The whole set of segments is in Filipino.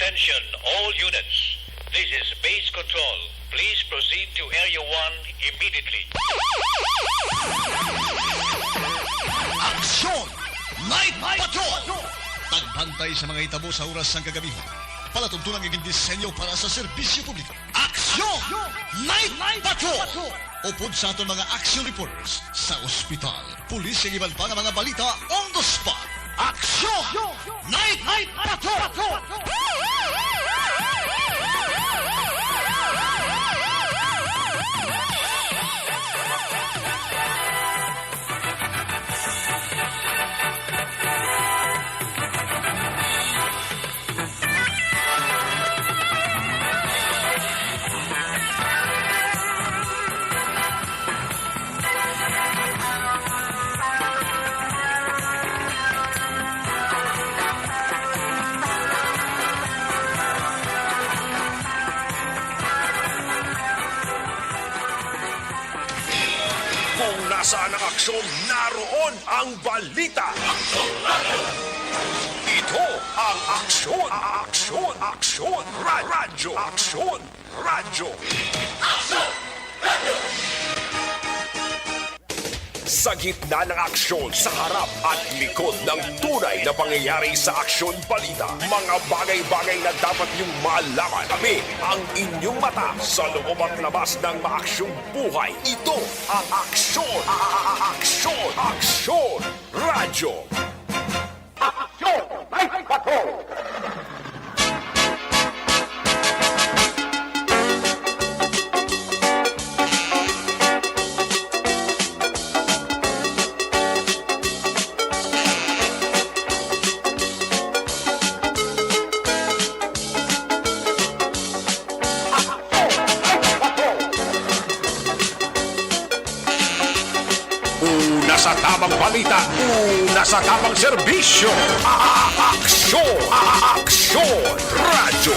Attention, all units. This is base control. Please proceed to Area 1 immediately. Aksyon! Night Patrol! Tagbantay sa mga itabo sa oras ng kagabihan. Palatuntunang iging disenyo para sa serbisyo publiko. Aksyon! Night Patrol! Upod sa aton mga action reporters sa ospital, pulis ang iban pa ng mga balita on the spot. Aksyon! Night Patrol! Kung nasaan ang aksyon, naroon ang balita. Ito ang aksyon, radyo. Sa gitna ng aksyon, sa harap at likod ng tunay na pangyayari sa aksyon balita, mga bagay-bagay na dapat niyong malaman. Kami ang inyong mata sa loob at labas ng maaksyong buhay. Ito ang aksyon, radyo. Aksyon! Night Patrol! Sa tamang balita, sa tamang serbisyo. Aksyon, radyo.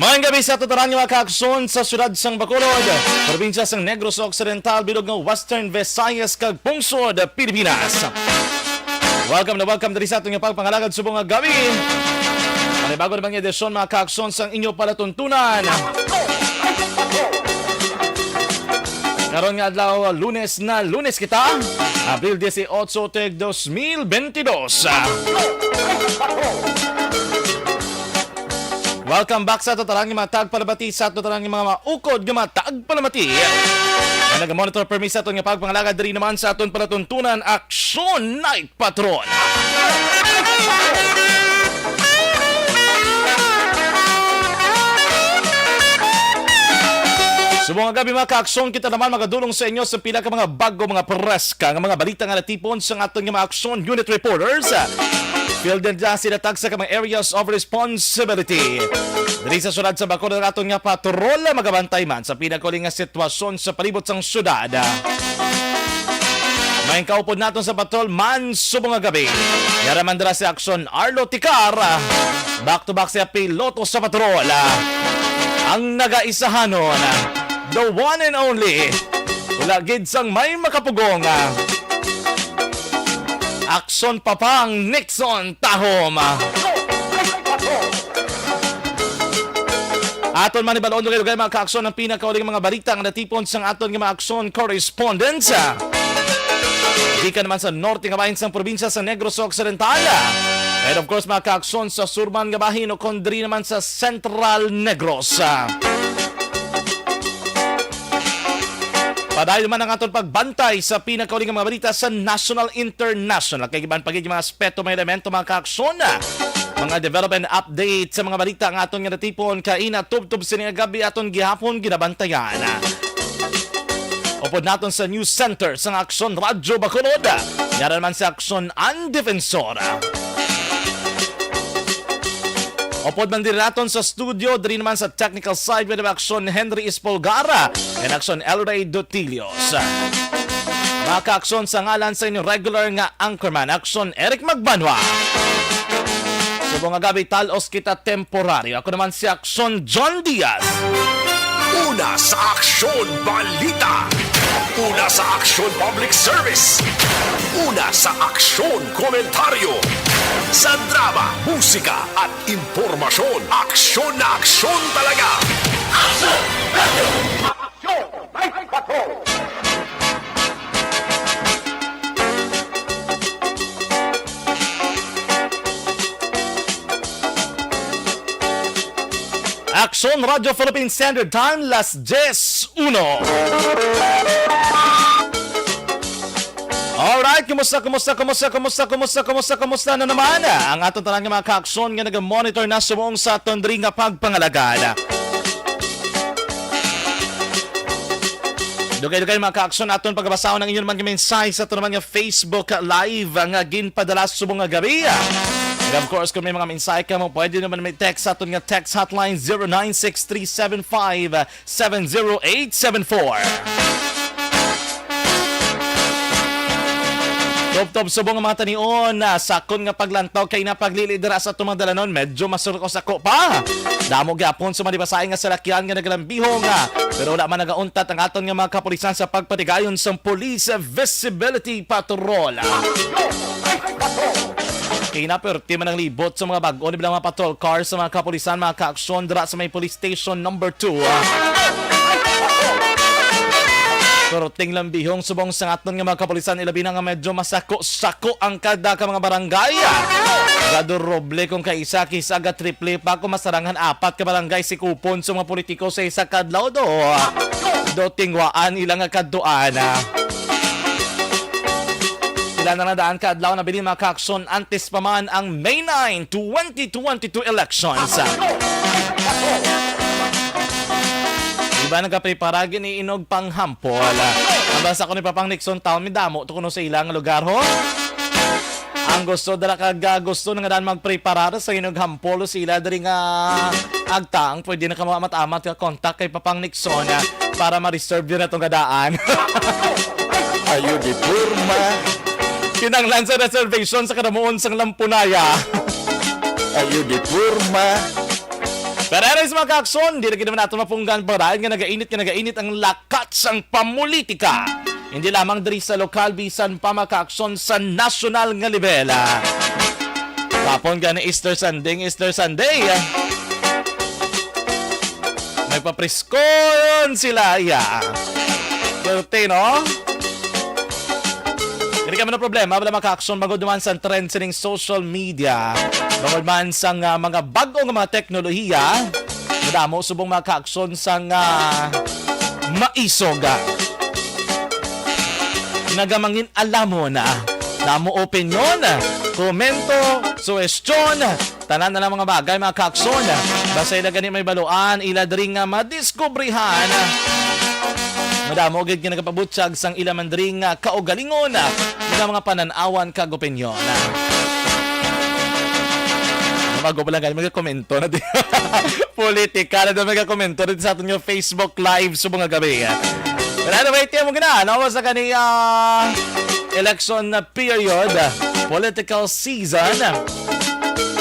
Maayong gabi sa tutarang mga kaaksyon sa syudad sang Bacolod, probinsya sang Negros Occidental, bilog ng Western Visayas, kag pungsod, Pilipinas. Welcome diri sa atong pagpangalagad subong nga gabi. Ang bago na bang edisyon mga kaaksyon sang inyo palatuntunan. Karon nga adlaw Lunes kita, Abril 18, 2022. Welcome back sa totalang mga tagpalabati sa totalang mga maukod nga mga tagpalabati. Ang nag-monitor permis sa aton nga pagpangalagad diri naman sa aton palatuntunan, Aksyon Night Patrol. Subong nga gabi mga kaaksyon, kita naman magadulong sa inyo sa pila ka mga bago mga preska nga mga balita nga natipon sa aton nga mga aksyon unit reporters. Fielded dyan sila tagsa ka mga areas of responsibility. Diri sa syudad sa Bacolod aton nga patrol magabantay man sa pinakaling nga sitwasyon sa palibot sang syudad. May kaupod naton sa patrol man subong nga gabi. Yara man dira si aksyon Arlo Ticar. Back to back siya piloto sa patrol. Ang nagaisahanon, the one and only, wala gid sang may makapugong, Aksyon Papang Nixon Tahom. Aton man ibalon kayo mga kaaksyon ng pinakauling mga balita nga natipon sang aton nga mga aksyon correspondence. Di ka naman sa norte nga bahin sang probinsya sa Negros Occidental. And of course mga kaaksyon sa Surman nga bahin o kondri naman sa Central Negros. Padayon naman ang aton pagbantay sa pinakauling mga balita sa National International. Kaya iban pagiging mga aspeto, mga elemento, mga kaaksyon, mga development update sa mga balita ang aton nga natipon kaina tubtub sa gabi aton gihapon ginabantayan. Upod naton sa News Center sa Aksyon Radyo Bacolod. Yara naman sa Aksyon Andefensora. Upod man din naton sa studio, diri naman sa technical side with Aksyon Henry Espolgara and Aksyon Elray Dotilios. Mga kaaksyon sa ngalan sa inyong regular nga anchorman, Aksyon Eric Magbanwa. Subong nga gabi talos kita temporaryo. Ako naman si Aksyon John Diaz. Una sa aksyon balita. Una sa aksyon public service. Una sa aksyon komentaryo. Sa drama, musika at impormasyon, aksyon na aksyon talaga. Aksyon! Aksyon! Night Patrol! Aksyon Radio Philippine Standard Time, las 10:01. Alright, kumusta na naman ang atong tanang mga ka-aksyon nga nag-monitor na sumong sa tondri nga pagpangalagala. Dugay-dugay mga ka-aksyon aton pagbasahon ng inyong naman mensahe sa ito naman nga Facebook Live nga ginpadala sumong nga gabi. And of course, kung may mga mensahe ka mo, pwede naman may text sa aton nga text hotline 096375-70874. Top subong nga mga tanion na sakon nga paglantaw kay na paglilidera sa itong mga dalanon, medyo masurko-sako pa. Damo gyapon sa malibasay nga salakyan nga nagalambihong pero wala man nagauntat ang aton nga mga kapulisan sa pagpatigayon sa Police Visibility Patrol. Kinaperti man ang libot sa mga bago ni bilang mga patrol cars sa mga kapulisan, mga ka-aksyon dira sa may police station number 2. Pero tinglang bihong subong sa aton nga mga kapulisan, ilabi na nga medyo masako-sako ang kada ka mga barangay. Gado roble kung kaisa kisa aga triple pa kung masarangan 4 ka barangay si kupon sa mga politiko sa isa kadlaw do. Do tingwaan ilang nga kaduan. Sila na nadaan kaadlaw na bilin mga ka-aksyon antes pa man ang May 9, 2022 elections. Diba nagkapreparagin ni Inog panghampol? Ang basa ko ni Papang Nixon Town, may damo to kuno sa ilang lugar ho. Ang gusto dala gusto nga daan magpreparar sa Inog hampol sila dari nga agtaang pwede na ka matamat ka contact kay Papang Nixon para ma-reserve yun na itong gadaan. Ayo di purma. Kinanglan sa reservation sa karamuon sang Lampunaya. Ayo di purma. Pero sa mga ka-aksyon, di na naman natin mapunggan para nga nagainit ang lakat sang pamulitika. Hindi lamang diri sa lokal bisan pa mga ka-aksyon sa national nga level. Tapon ka na Easter Sunday. May papriskon sila Swerte, no? Hindi kami na problema, wala maka-aksyon bagod naman sa trends ng social media. Bagod man sa mga bagong mga teknolohiya, madamo subong maka-aksyon sa maisog. Nagamangin alamon damo opinion, komento, suwestyon, tanan na lang mga bagay maka-aksyon. Basta ila gani may baluan, ila dring madiskubrihan. Madamo gid nga nagapabutyag sang ila mandring kaugalingon nga mga pananawan kag opinyon. Bago pala galing magkomento na di. Politika na magkomento dito sa aton yung Facebook Live subong nga gabi. But anyway, tiyan mo gina, sa kani election period, political season.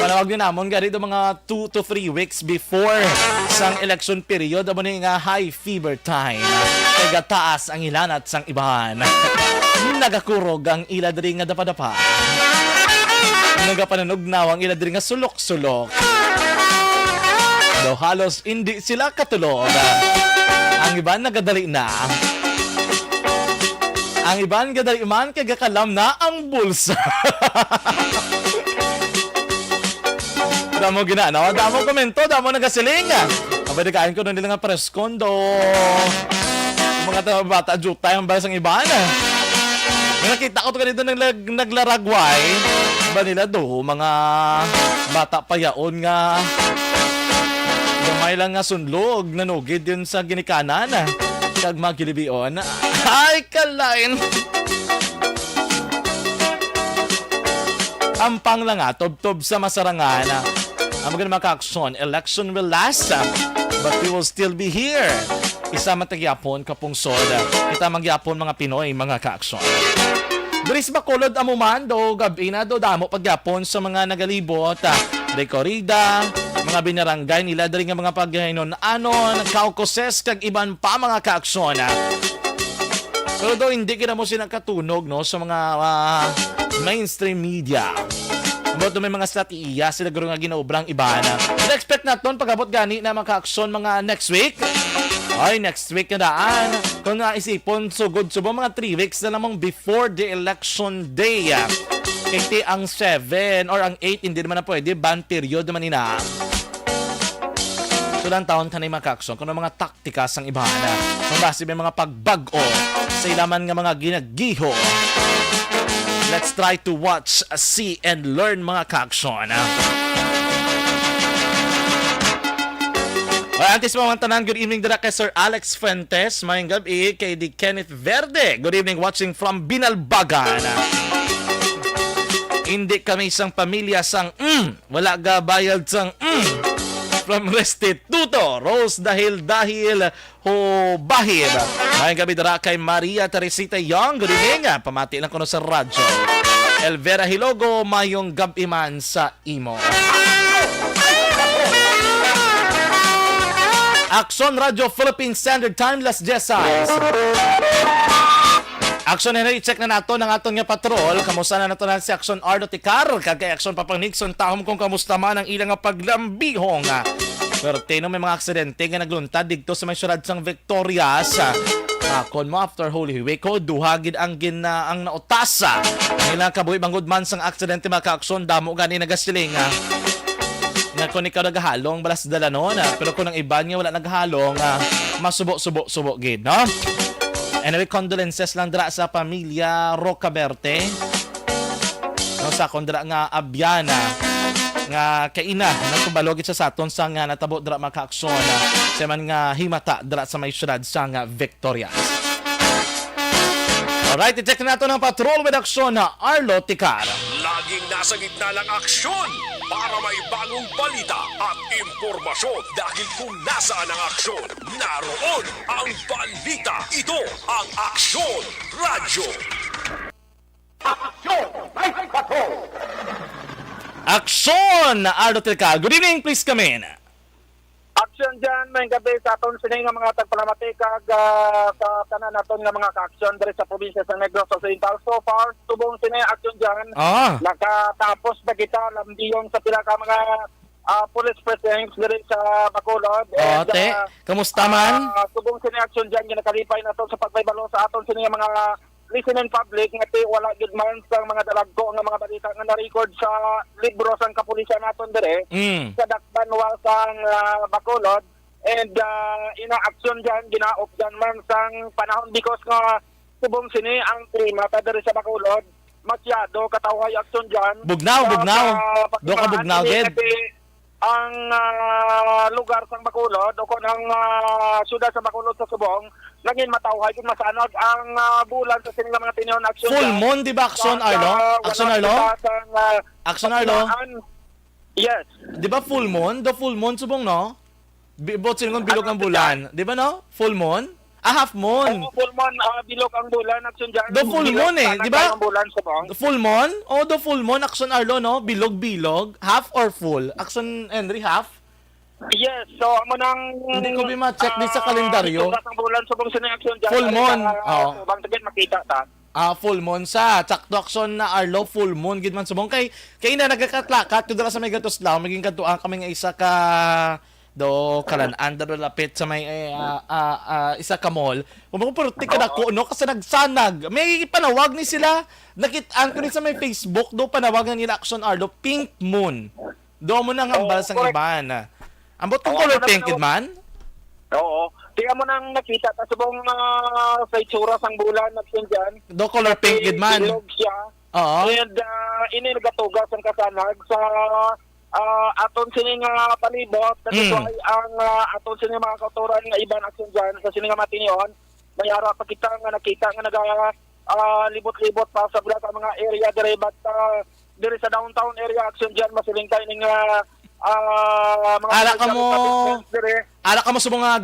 Panawag din namon gari do mga 2 to 3 weeks before sang election period, amo ni nga high fever time. Kaya taas ang ilan at sang ibahan. Nagakurog ang ila diri nga dapa-dapa. Nagapananugnaw ang ila diri nga sulok-sulok. Do halos hindi sila katulog. Ang iban nagadali na. Ang iban gadali man kay gakalam na ang bulsa. Damo ginanawa, damo komento, damo nagasiling. Abay kain ko nila nga preskondo. Mga bata juta yung balas ang iban. Nakita ko to ganito naglaragway. Ba nila do, mga bata payaon nga. Gamay lang nga sunlog, nanugid yun sa ginikanan. Kag magilibion. Ay, kalain! Ampang lang tob-tob sa masarangan. Ang mga ka-aksyon, election will last, but we will still be here. Isa matagyapon kapungsod. Kita magyapon mga Pinoy, mga ka-aksyon. Dris Bacolod amuman do gabi na do damo pagyapon sa mga nagalibot. De corrida, mga binarangay nila dali nga mga paghinon nagkaukoses kag iban pa mga kaaksyon. Pero daw hindi kita mo sinakatunog no sa mga mainstream media. About may mga stratiya sila garo nga ginaobrang iba na. Na-expect naton pag-abot gani na mga kaaksyon mga next week. Ay, next week na daan. Kung naisipon, sugod subo mga 3 weeks na namang before the election day. Kaya ang 7 or ang 8, hindi naman na pwede. Ban period naman ina. So, lang taon ka na yung mga kaaksyon. Kung mga taktika sang iba na. Kung basi may mga pagbago sa ilaman nga mga ginagiho. Let's try to watch, see, and learn mga kaaksyon. Antes mga tanan, good evening dira kay Sir Alex Fuentes. Mayang gabi kay di Kenneth Verde. Good evening watching from Binalbagan. Hindi kami isang pamilya sang wala ga bayad sang from Restituto. Rose dahil ho bahid. Mayang gabi dira kay Maria Teresita Young. Good evening. Pamati lang ko no sa radyo. Elvera Hilogo, mayong gabi man sa imo. Aksyon Radio Philippine Standard Time, Las 10 hours. Aksyon na i-check na nato ng atong nga patrol. Kamusta na nato na si Aksyon Ardo Ticar. Kagay Aksyon Papang Nixon, tahom kung kamusta man ang ilang nga paglambihong. Pero tino may mga aksidente nga nagluntad dito sa may syudad sang Victorias. Kon mo after Holy Week ko, duhagid ang ang nautasa. Ang ilang kabuhi bangod man sang aksidente mga kaaksyon, damo gani nagasiling. Nga kung ikaw naghahalong, balas dala no na. Pero kung ang iba niya wala naghahalong, masubo-subo gid, no? Anyway, condolences lang dira sa pamilya Rocaberte. No, sa kondra nga Abiana nga kaina nagpabalogit sa saton sa nga natabo dira makaaksyon sa man nga himata dira sa may syudad sa nga Victorias. Alright, i-check na nato ng patrol with aksyon na Arlo Ticar. Laging nasa gitna ng aksyon para may bagong balita at impormasyon dahil kung nasaan ang aksyon, naroon ang balita. Ito ang Aksyon Radyo. Aksyon na Arlo Ticar. Good evening, please come in. Aksyon dyan, may gabi sa aton sining nga mga tagpalamatikag sa tanan naton nga mga ka-aksyon diri sa probinsya sa Negros Occidental. So far, tubong sining aksyon dyan, nakatapos na kita lamdiyong sa pila ka mga police precincts diri sa Bacolod. Ote, kamusta man? Tubong sining aksyon dyan, ginakalipay naton sa pagbaybalo sa aton sining nga mga listening public nga wala gid man sa mga dalagko nga mga balita nga na-record sa libro sang kapulisan naton dire sa Dakbanwa sang Bacolod and ina-aksyon dyan ginaop dyan man sang panahon because nga subong sini ang klima ta dire sa Bacolod masyado katawhay aksyon dyan Bugnaw do ka bugnaw gid ang lugar sang Bacolod o kon ang syudad sa Bacolod sa Subong naging matawhay kung masanod ang bulan sa sining mga tinyon aksyon. Full moon di ba Aksyon Arlo? Aksyon Arlo? Aksyon Arlo? Yes. Di ba full moon? The full moon subong no? Bot siningon bilog ang bulan. Di ba no? Full moon? Half moon. Full moon bilog ang bulan aksyon dyan. The full moon di ba? The full moon? The full moon Aksyon Arlo no? Bilog. Half or full? Aksyon Henry half? Yes, so amo nang hindi ko ma-check din sa kalendaryo. Ang bulan subong sining aksyon dyan. Full moon. Bang tigit makita ta. Full moon sa sakto aksyon na Arlo full moon gid man subong kay na nagakatlakat to dira sa may gatos law maging kadtuan kami nga isa ka do kalan under lapit sa may isa ka mall. Pumapurti ka na ko no kasi nagsanag. May panawag ni sila. Nakit-an ko ni sa may Facebook do panawag na nila aksyon Arlo pink moon. Do mo nang hambal sang iban. Ambot kong color pink man? Oo. Tingnan mo nang nakita ta subong sa itsura sang bulan aksyon dyan. Do color pink gid man. Bilog siya. Oo. And ini nagatugas ang kasanag sa aton sining palibot kasi ang aton sining mga kautoran nga ibang aksyon dyan sa sining matinion mayara pa kita nga nakita nga libot-libot pa sa mga area dire but dire sa downtown area aksyon dyan masiling tayo ning mga Ara ka mo subong nga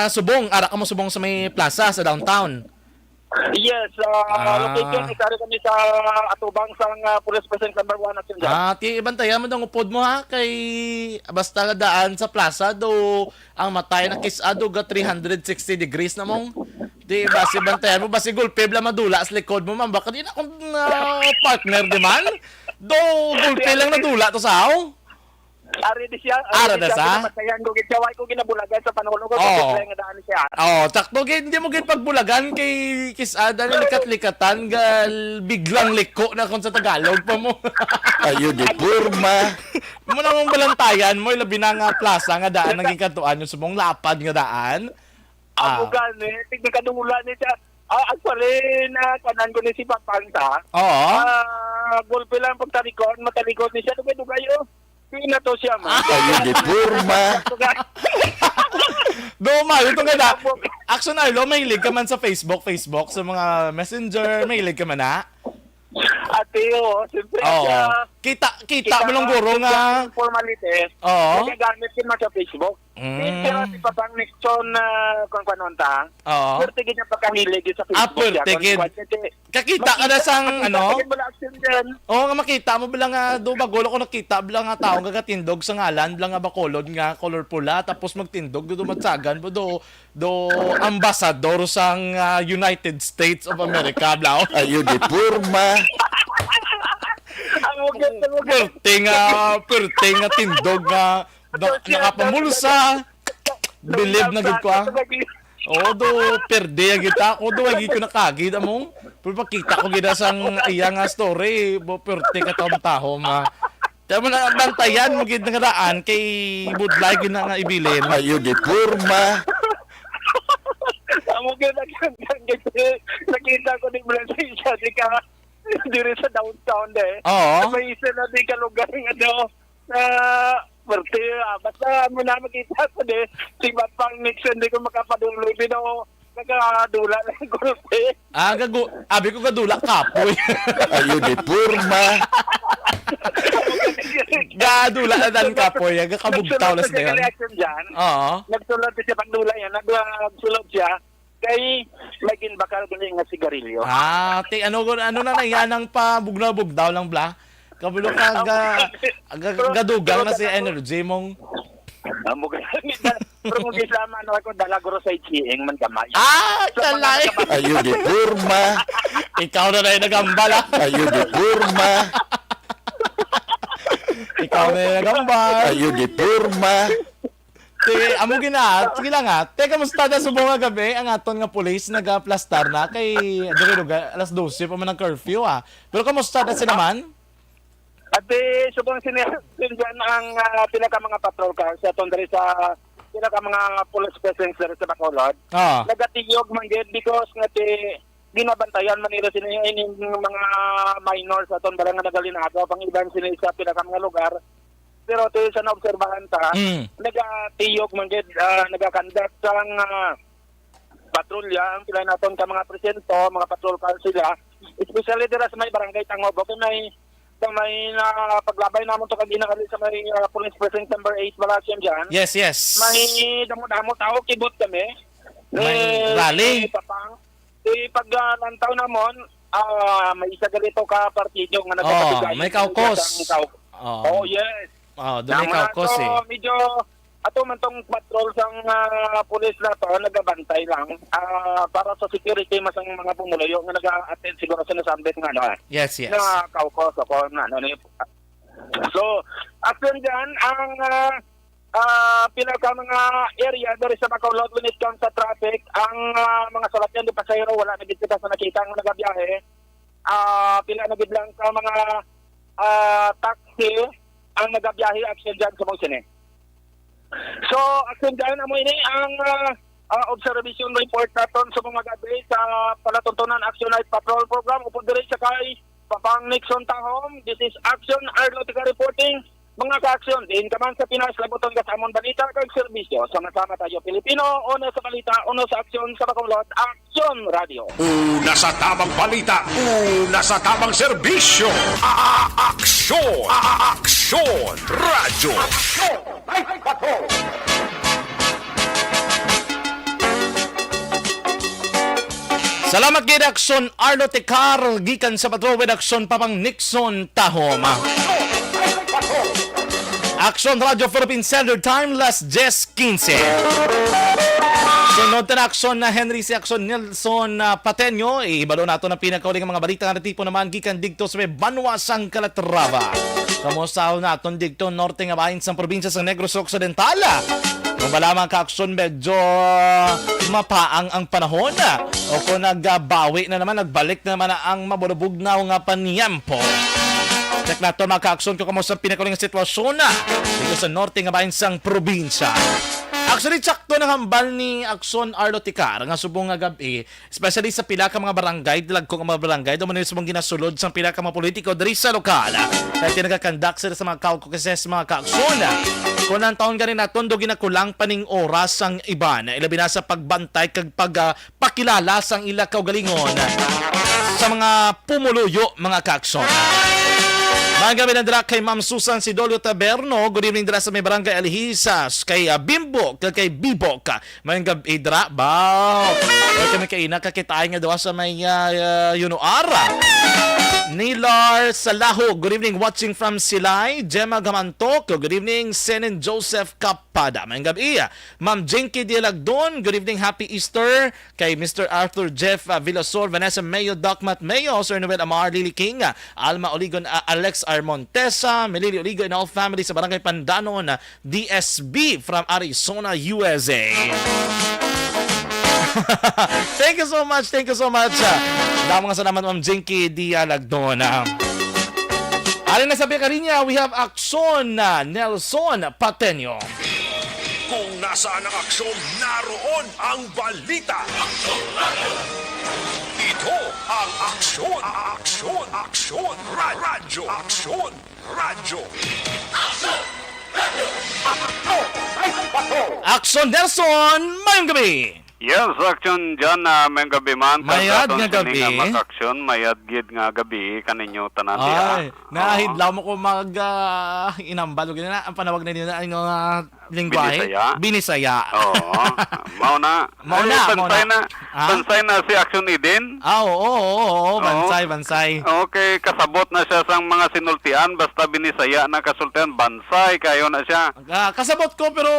subong ara ka mo subong sa may plaza sa downtown. Yes, location is ari kami sa atubang sang Police Precinct number 1 Action dyan. Ti bantayan mo dang upod mo ha kay basta daan sa plaza do ang matay na kisado ga 360 degrees na mong. Di basi bantayan mo basi gulpe bla madula sa likod mo man baka di na akong partner di man. Do gulpe lang nadula to sa aw. Ari di siya. Ara na sa? Matayan ko gitaway ko ginabulagan sa panahon ko. Oo. Kasi nga daan siya. Takto hindi mo gid pagbulagan kay kisada ni likat-likatan gal biglang liko na kung sa Tagalog pa mo. Ayun, di purma. Mo na mong balantayan mo labi na nga plaza nga daan naging kantuan yung subong lapad nga daan. Ako gani, tignan kadula ni siya. Actually, kanan ko ni si Papanta. Oo. Gulpe lang pagtalikod, matalikod ni siya. Dugay-dugayo. Pina to siya, man. Ayun, di purma. Doma, ito nga na. Action Arlo, mahilig ka man sa Facebook, sa mga messenger, mahilig ka man na. Ate, siyempre siya. Kita mo lang guro nga. Formalities. Oo. Nagagamit din man sa Facebook. Pero si Papang Nixon, kung panonta, Oo. pero tigil niya pagkahilig sa Facebook. pero tigil. Kakita ka na sang ano? Oo nga makita mo bilang nga do bagulo ko nakita bilang nga taong gagatindog sa ngalan bilang nga bakolod nga color pula tapos magtindog do matsagan mo do ambassador sang United States of America blau. Ayun, di purma. Perting nga tindog nga nakapamulsa. Believe na gid ko ah. Do perde ang kita. Do agi ko nakagid among. Pero pakita ko gid sang iya nga story. Bo perte ka tahom ha. Tama na bantayan mo gid nga daan kay budlay gid na nga ibilin. Ayun, di purma. Amo gid nakita ko ni Blanca di ka diri sa downtown de. Oo. May isa na di ka lugar nga Perte, basta mo na makita ko de, si Papang Nixon di ko makapaduloy bino, nagkadula ng gulpe. Abi ko kadula kapoy. Ayun, di purma. Gadula na dan kapoy, kabugtaw las na yan. Oo. Nagsulod siya pagdula yan, nagsulod siya, kay maging bakal guling nga sigarilyo. Ano na yan ang pabugnaw-bugdaw lang bla? Kabulo ka gadugang na si energy mong. Pero kung kisama ako dalagro sa itchiing man kamay. Talay! Ayun, di purma. Ikaw na rin nagambal Ayun, di purma. Ikaw na rin nagambal. Ayun, di purma. Amo gina, sige lang ha. Kamusta na subong nga gabi ang aton nga police nagaplastar na kay alas 12 pa man ang curfew Pero kamusta na sila man? Ate, subong sinidyan ang pinaka mga patrol cars sa tondre sa pinaka mga police presence sa Bacolod. Nagatiyog man gid because nga ginabantayan man nila sini mga minors sa ton barang nga nagalinago pang iban sini sa pinaka mga lugar. Pero to sa naobserbahan ta, nagatiyog man gid nagakandak sang patrolya ang pila naton ka mga presento, mga patrol cars sila, especially dira sa may barangay Tangob, may paglabay namon to kag ginakali sa may police precinct number 8 Balasyam dyan. Yes. May damo-damo tao kibot kami. May rally. Pag lantaw namon, may isa galito ka partido nga nagpapigay. May kaukos. Yes. Doon may kaukos Medyo ato man tong patrol sang police na to nagabantay lang para sa security masang mga pumulayo nga naga-attend siguro sa nasambit nga Yes. na kaukos ako na So after dyan ang pinaka mga area dari sa Bacolod when it comes sa traffic ang mga salakyan di pasahero wala na gid kita sa nakita nga nagabiyahe pila na gid lang sa mga taxi ang nagabiyahe action dyan sa mga sine. So, action dyan amo ini ang observation report naton sa mga gabi sa palatuntunan Action Night Patrol Program upod diri sa kay Papang Nixon Tahom. This is Action Arlo Tika reporting. Mga ka-action, din ka man sa Pinas, labuton ka sa amon balita kag serbisyo. Sama-sama tayo Pilipino, una sa balita, una sa aksyon sa Bacolod, Action Radio. Una sa tamang balita, una sa tamang serbisyo. Aksyon! Aksyon! Radyo! Aksyon! Night Patrol! Salamat gid Aksyon Arlo Tecar gikan sa Patrol with Aksyon Papang Nixon Tahom. Aksyon Radio Philippine Standard Time last 10:15. Sunod na aksyon na Henry si Aksyon Nelson Pateño. Ibalo nato na pinakauling mga balita nga tipo naman gikan digto sa may Banwasang Calatrava. Kamusta naton digto norte nga bahin sa probinsya sa Negros Occidental. Kung malamang ka-aksyon medyo mapaang ang panahon o kung nagbawi na naman, nagbalik na naman ang mabulubugnaw nga paniyampo. Check na ito mga ka-aksyon kung kamusta pinakaling sitwasyon dito sa norte nga bahin sang probinsya. Actually, sakto ng hambal ni Aksyon Arlo Tecar nga subong nga gabi, especially sa pila ka mga barangay, dilag ko nga mga barangay, doon man subong ginasulod sa pila ka mga politiko diri sa lokal. Kaya tinagakandak sila sa mga kaukukeses mga kaaksyon. Kung ang taon ganin naton, do ginakulang paning oras ang iban. Ilabi na sa pagbantay kag pagpakilala sang ila kaugalingon sa mga pumuluyo mga kaaksyon. Mga gabi na dira kay Ma'am Susan Sidolio Taberno. Good evening dira sa may barangay Alhisas. Kay Bimbo, kay Bibok. Mga gabi dira, baw. Kami kay ina kakitay nga daw sa may Yunoara. Nilar Salaho, good evening watching from Silay. Gemma Gamantok, good evening Senen Joseph Kapada. Mga gabi, Ma'am Jinky Dialagdon, good evening, happy Easter. Kay Mr. Arthur Jeff Villasor, Vanessa Mayo, Docmat Mayo, Sir Noel Amar, Lily King, Alma Oligon, Alex R. Montesa, Melili Oligo and all family sa Barangay Pandanon, DSB from Arizona, USA. Thank you so much. Damo nga salamat Ma'am Jinky Dialagdon. Alin na sabi ka rin niya, we have Aksyon Nelson Pateño. Kung nasaan ang aksyon, naroon ang balita. Ito ang aksyon. Radyo. Aksyon Nelson, mayong gabi. Yes, aksyon dyan may gabi man. Mayad nga gabi. Makaksyon, mayad gid nga gabi kaninyo tanan Ay, diha. nahidlaw mo ko mag inambalo gina ang panawag na nila ang lingwahe. Binisaya. Oo. Mauna. Bansay na si Aksyon Eden. Oo, bansay. Okay, kasabot na siya sang mga sinultian basta binisaya na kasultian bansay kayo na siya. Kasabot ko pero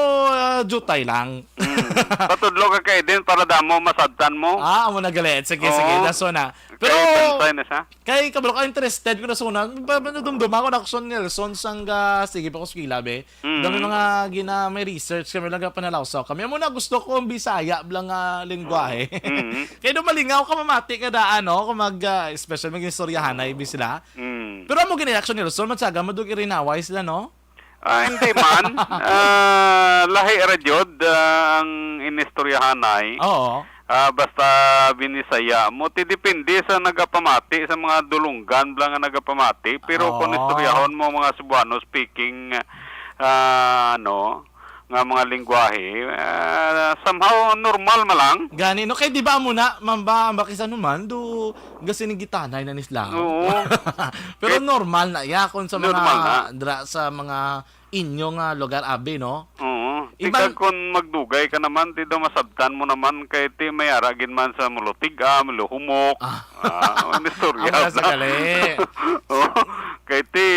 jutay lang. Patudlo ka kay Eden para damo masabtan mo. Amo na galit. Sige, daso na. Pero Kay bansay na siya. kay kabalo ka interested ko na suna. Dumdum ako na Aksyon Nelson sangga sige pa ko skilabe. Dami mga may research kami lang panalawsaw kami. Amo na gusto ko ang Bisaya blang lingwahe. Kaya do malingaw ka mamati kada kung special maging istoryahanay sila. Pero amo gini Aksyon Nelson matsaga madugi rinaway sila no? Hindi man. Lahi radyod ang inistoryahanay. Oo. Basta binisaya mo. Depende sa nagapamati, sa mga dulunggan lang nga nagapamati. Pero kung istoryahon mo mga Cebuano speaking, nga mga lingwahe, somehow normal malang. Gani, no? Kaya di ba muna, mamba, bakisa naman, do, gasin gitanay na nislang. Oo. Pero normal na, yakon sa mga, Normal na. sa mga inyong lugar, abi, no? Oo. Ibang- Tika kung magdugay ka naman, ti daw masabtan mo naman kay ti may aragin man sa mulutig, muluhumok. Istorya. Ang nasa gali. Kay ti,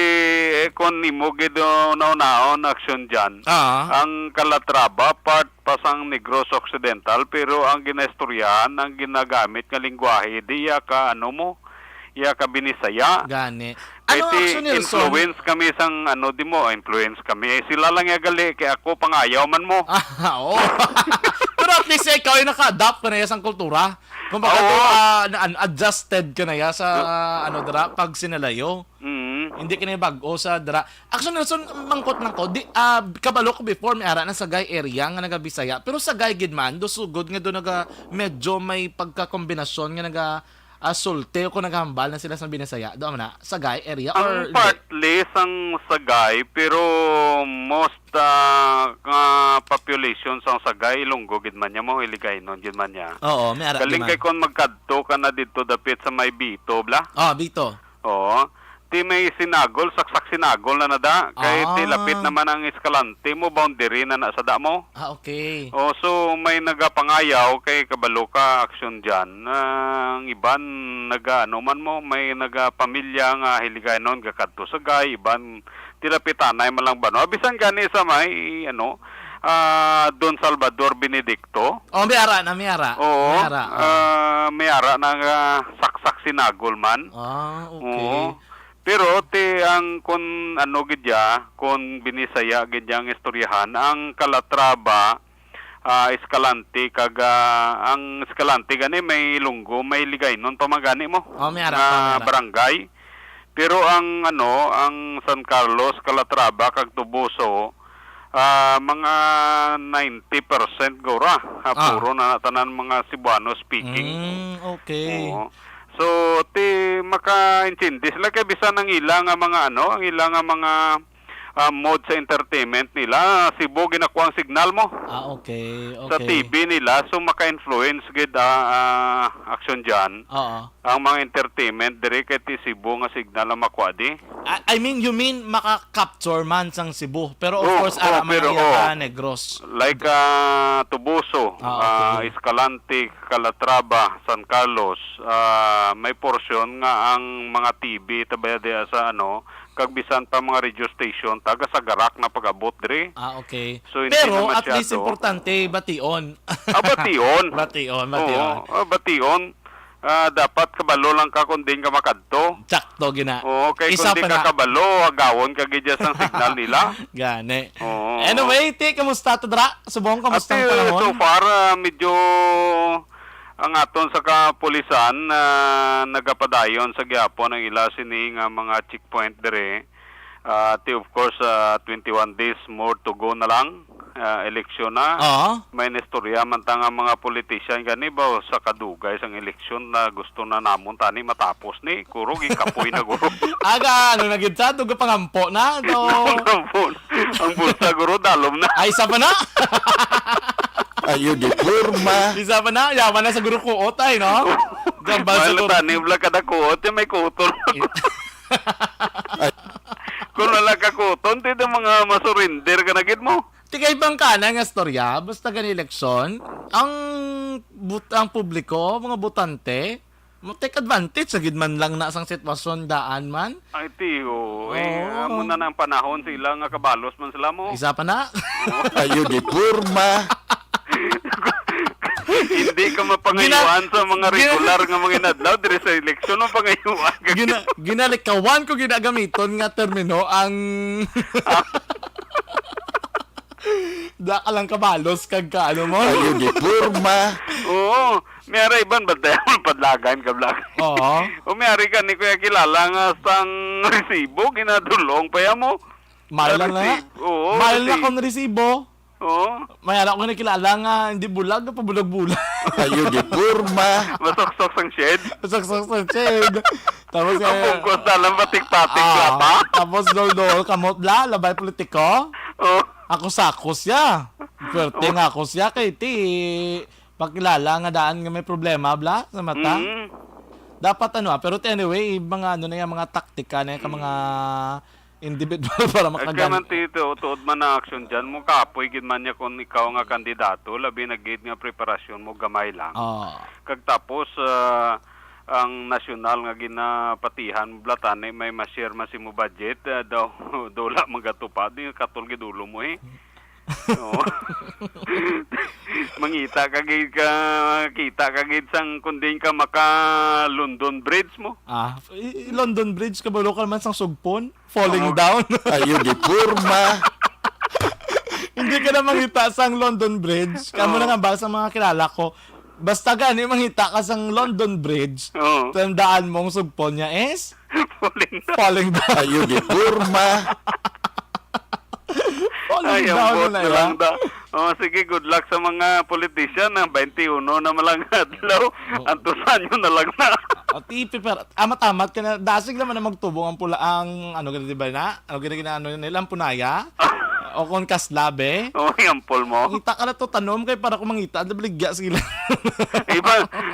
kung nimo gido naon aksyon dyan. Ang Calatrava, part pasang Negros Occidental, pero ang ginaistoryahan, ang ginagamit nga lingwahe, di ka iya ka binisaya. Gani. Kay Ano ti Aksyon Nelson? influence kami sang influence kami. Sila lang gali, kay ako pangayaw man mo. Oo. Pero at least ikaw ay naka-adapt ka na yan sa kultura. Kung baka adjusted ka na yan sa pag sinalayo. Hindi ka na bago sa dra. Aksyon Nelson, mangkot lang ko. Kabalo ko before, may ara na sa Sagay area nga naga-Bisaya. Pero sa Sagay gidman, do sugod nga do medyo may pagkakombinasyon nga sulte ko naghambal na sila sa Binisaya. Doon na, Sagay area or Ang partly sang Sagay, pero most population sang Sagay, Ilonggo, gidman niya mo, iligay nun, gidman niya. Oo, may ara Galing kay kung magkadto ka na dito dapit sa may Bito, bla? Bito. Oo. Ti may sinagol, saksak sinagol na nada. Kay ti lapit naman ang Escalante mo, boundary na nasa da mo. Okay. O, so may nagapangayaw kay kabalo ka aksyon dyan. Ang iban ano man mo, may nagapamilya nga hiligay noon kakadto sa gay, iban tilapitanay malang bano. Abisan gani sa may Don Salvador Benedicto. Oh, may ara. Oo. May ara. May ara na saksak sinagol man. Okay. Oo. Pero ang kun ano gidya, kun binisaya gidyang istoryahan ang Calatrava, Escalante ang Escalante gani may lunggo, may ligaynon pamagani mo. May ara. Barangay. Pero ang San Carlos, Calatrava kag Tubuso, mga 90% gora. Puro na tanan mga Cebuano speaking. Okay. Oo. So, maka-intindi sila kay bisan ang ilang mga mga mode sa entertainment nila. Cebu ginakuha ang signal mo. Okay. Sa TV nila, so maka-influence gid action dyan. Oo. Ang mga entertainment dire kay ti Cebu nga signal ang makuha di. You mean maka-capture man sang Cebu. Pero of course, Negros. Like Tubuso, Okay. Escalante, Calatrava, San Carlos, may portion nga ang mga TV tabaya diya sa kag bisan pa mga radio station taga sa garak na pag-abot dire. Okay. So, hindi Pero na at least masyado. importante bation. Bation. Bation. Oo, bation. Dapat kabalo lang ka kung din ka makadto. Tsakto gina. Oo, kay Isa kung di pa ka na. kabalo, agawon ka gidya sang signal nila. Gane. Oo. Anyway, kamusta to dra? Subong kamusta ang At panahon? so far, medyo ang aton sa kapulisan nagapadayon sa gyapon ang ila sini nga mga checkpoint dire. Of course, 21 days more to go na lang. Eleksyon na. May nestorya man ta nga mga politician gani ba sa kadugay sang eleksyon na gusto na namon tani matapos ni kuro gikapoy na guro. Aga, na gid sa tugo pangampo na do. Ang bulsa guro dalom na. Ay isa pa na. Ayun, di porma. Isa pa na. Yaman na sa guru ko otay, no? Gambal sa guru. Tani vlog kada kuot may kutol. Kung wala ka kuton, tito mga masurinder ka na gid mo. Tigay bang kana nga storya, basta gani eleksyon, ang publiko, mga botante, mo take advantage sa gid man lang na sang sitwasyon daan man. Ay tiyo, Oo. amo na ng panahon sila nga kabalos man sila mo. Isa pa na. Ayun, di porma. Hindi ka mapangayuan sa mga regular nga mga inadlaw dire sa eleksyon mo pangayuan ka. Ginalikawan ko ginagamiton nga termino ang da ka lang kabalos kag kaano mo. Ayun, di porma. Oo, mayari iban ba tayo padlagan ka vlog. Oo. O mayari ka ni kuya kilala nga sang resibo ginadulong pa ya mo. Mahal lang na. Oo, Mahal na resibo. kung resibo. Oo. Mahal ako nakilala nga hindi bulag pa bulag-bulag. Ayun, di porma. Masoksok sang shed. Saksak sa ched. Tapos Ang bungkos na lang patik-patik plata. Tapos dol-dol kamot la labay politiko. Oo. Ako sakos ya. Pwerte nga ako siya kay ti pakilala nga daan nga may problema bla sa mata. Dapat pero anyway, mga na yung mga taktika na yung mga individual para Agkaman makagan. tito, tuod man na aksyon dyan mo kapoy gid man niya kung ikaw nga kandidato, labi na gid nga preparasyon mo gamay lang. Kag tapos ang nasyonal nga ginapatihan mo blatane may ma-share man si mo budget daw dola magatupad ni katol gid ulo mo Oo. Mangita kita ka gid sang kundin ka maka London Bridge mo. London Bridge ka ba local man sang sugpon falling down. Ayun, di porma. Hindi ka na mangita sang London Bridge. Kamo na nga ba sa mga kilala ko. Basta gani mangita ka sang London Bridge. Oo. Tandaan mong sugpon niya is falling down. Ayun, di porma. Falling Ay, ang down vote na na yan. lang da. Sige, good luck sa mga politician na 21 na malang adlaw. Antusan nyo na lang na. Pero amat-amat ka na. Dasig naman na magtubong ang pula ang ano ganun diba na? Ano ganun nila ang punaya? O kung kaslabe. O, yampol mo. Ngita ka na to, tanom kay para kung mangita, nabaligya sila.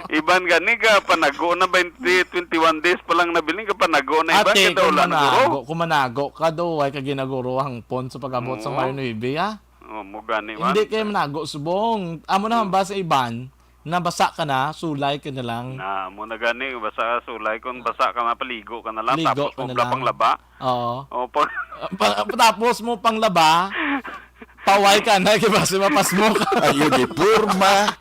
Iban gani ka, panago na 21 days pa lang nabili ka, panago na iban. Ate, Kita wala na guro. kung manago ka daw, ay kaginaguro ang pon sa pag-abot sa Mario Nueve, ha? O, mo gani man. Hindi kayo manago, subong. Amo naman ba sa iban, nabasa ka na, sulay ka na lang. Na, mo na gani, basa sulay. Kung basa ka na, paligo ka na lang. Ligo Tapos ka mo na pala lang. pang laba. Oo. O, pag... Tapos mo pang laba, paway ka na, kiba si mapas mo ka. Ayo di porma.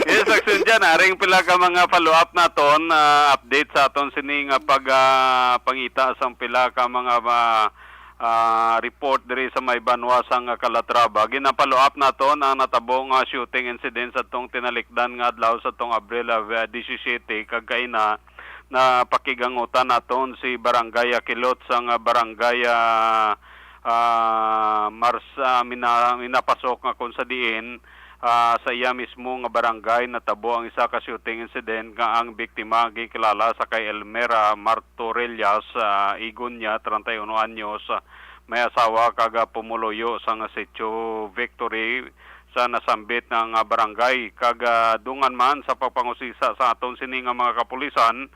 Yes, action dyan. Aring pila ka mga follow-up na ton, update sa aton sining pangita sang pila ka mga report diri sa may banwasang Calatrava. Gina-follow-up na ton ang natabong shooting incident sa tong tinalikdan nga adlaw sa tong Abril 17 kagkaina na pakigangutan naton si Barangay Aquilot sang Barangay minapasok nga kung sa diin sa iya mismo nga barangay natabo ang isa ka shooting incident nga ang biktima gikilala sa kay Elmer Martorellas, igon niya 31 anyos, may asawa kaga pumuloyo sa nga sitio Victory sa nasambit ng barangay. Kaga dungan man sa pagpangusisa sa aton sini nga mga kapulisan,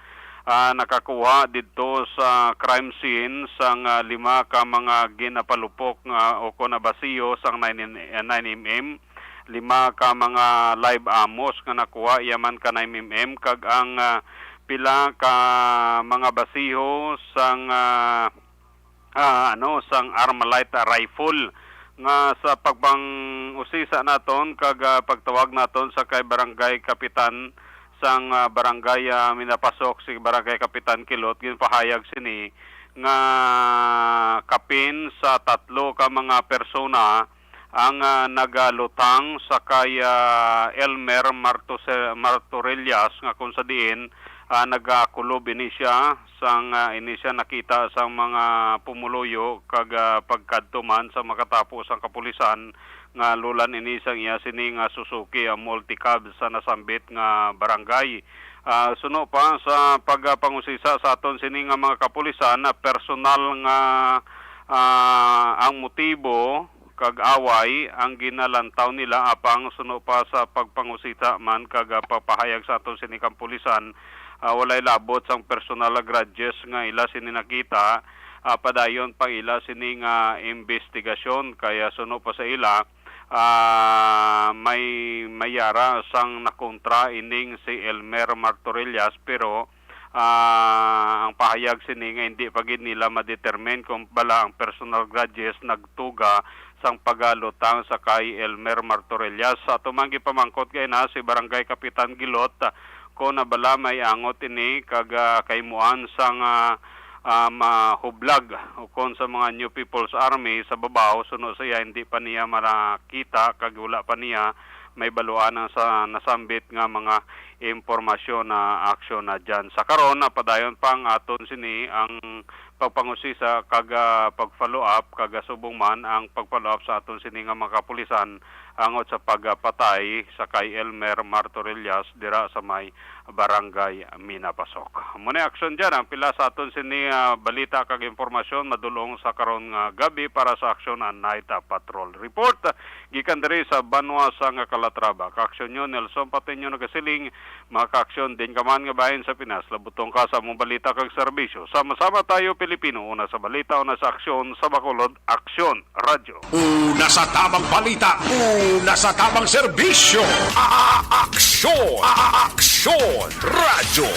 nakakuha dito sa crime scene sang 5 ka mga ginapalupok nga o konabasiyo sang 9mm, 5 ka mga live amos nga nakuha yaman ka 9mm, kag ang pila ka mga basiho sang sang Armalite rifle nga sa pagpang-usisa naton kag pagtawag naton sa kay barangay kapitan sang barangay minapasok si Barangay Kapitan Kilot, ginpahayag sini nga kapin sa 3 ka mga persona ang nagalutang sa kay Elmer Martorellas nga kung sa diin nagakulob ini siya sang ini siya nakita sang mga pumuluyo kag pagkadtuman sa makatapos ang kapulisan nga lulan ini sang iya sini nga Suzuki multicab sa nasambit nga barangay. Suno pa sa pagpangusisa sa aton sini nga mga kapulisan na personal nga ang motibo kag away ang ginalantaw nila apang suno pa sa pagpangusita man kag papahayag sa aton sini kapulisan, walay labot sang personal grudges nga ila sini nakita, padayon pa ila sini nga investigasyon kaya suno pa sa ila may mayara sang nakontra ining si Elmer Martorellas, pero ang pahayag sini nga hindi pa gid nila ma-determine kung bala ang personal grudges nagtuga sang pagalutang sa kay Elmer Martorellas. Sa tumanggi pamangkot kay na si Barangay Kapitan Gilot ko na bala may angot ini kag kaymuan sang mahublag o kon sa mga New People's Army sa babaw, suno siya hindi pa niya makita kag wala pa niya may baluan sa nasambit nga mga impormasyon na aksyon na dyan. Sa karon na padayon pang aton sini ang pagpangusisa kag pag-follow up kag subong man ang pag-follow up sa aton sini nga mga kapulisan angot sa pagpatay sa kay Elmer Martorellas dira sa may barangay Minapasok. Muna aksyon dyan ang pila sa aton sini balita kag impormasyon madulong sa karon nga gabi para sa aksyon ang Night Patrol Report gikan diri sa Banwasang Calatrava. Kaaksyon nyo Nelson Pateño nagasiling, mga kaaksyon din kaman nga bahin sa Pinas, labutong ka sa mong balita kag serbisyo. Sama-sama tayo Pilipino, una sa balita, una sa aksyon, sa Bacolod, Aksyon Radio. Una sa tamang balita, una sa tamang serbisyo. Aksyon! Aksyon! Radyo!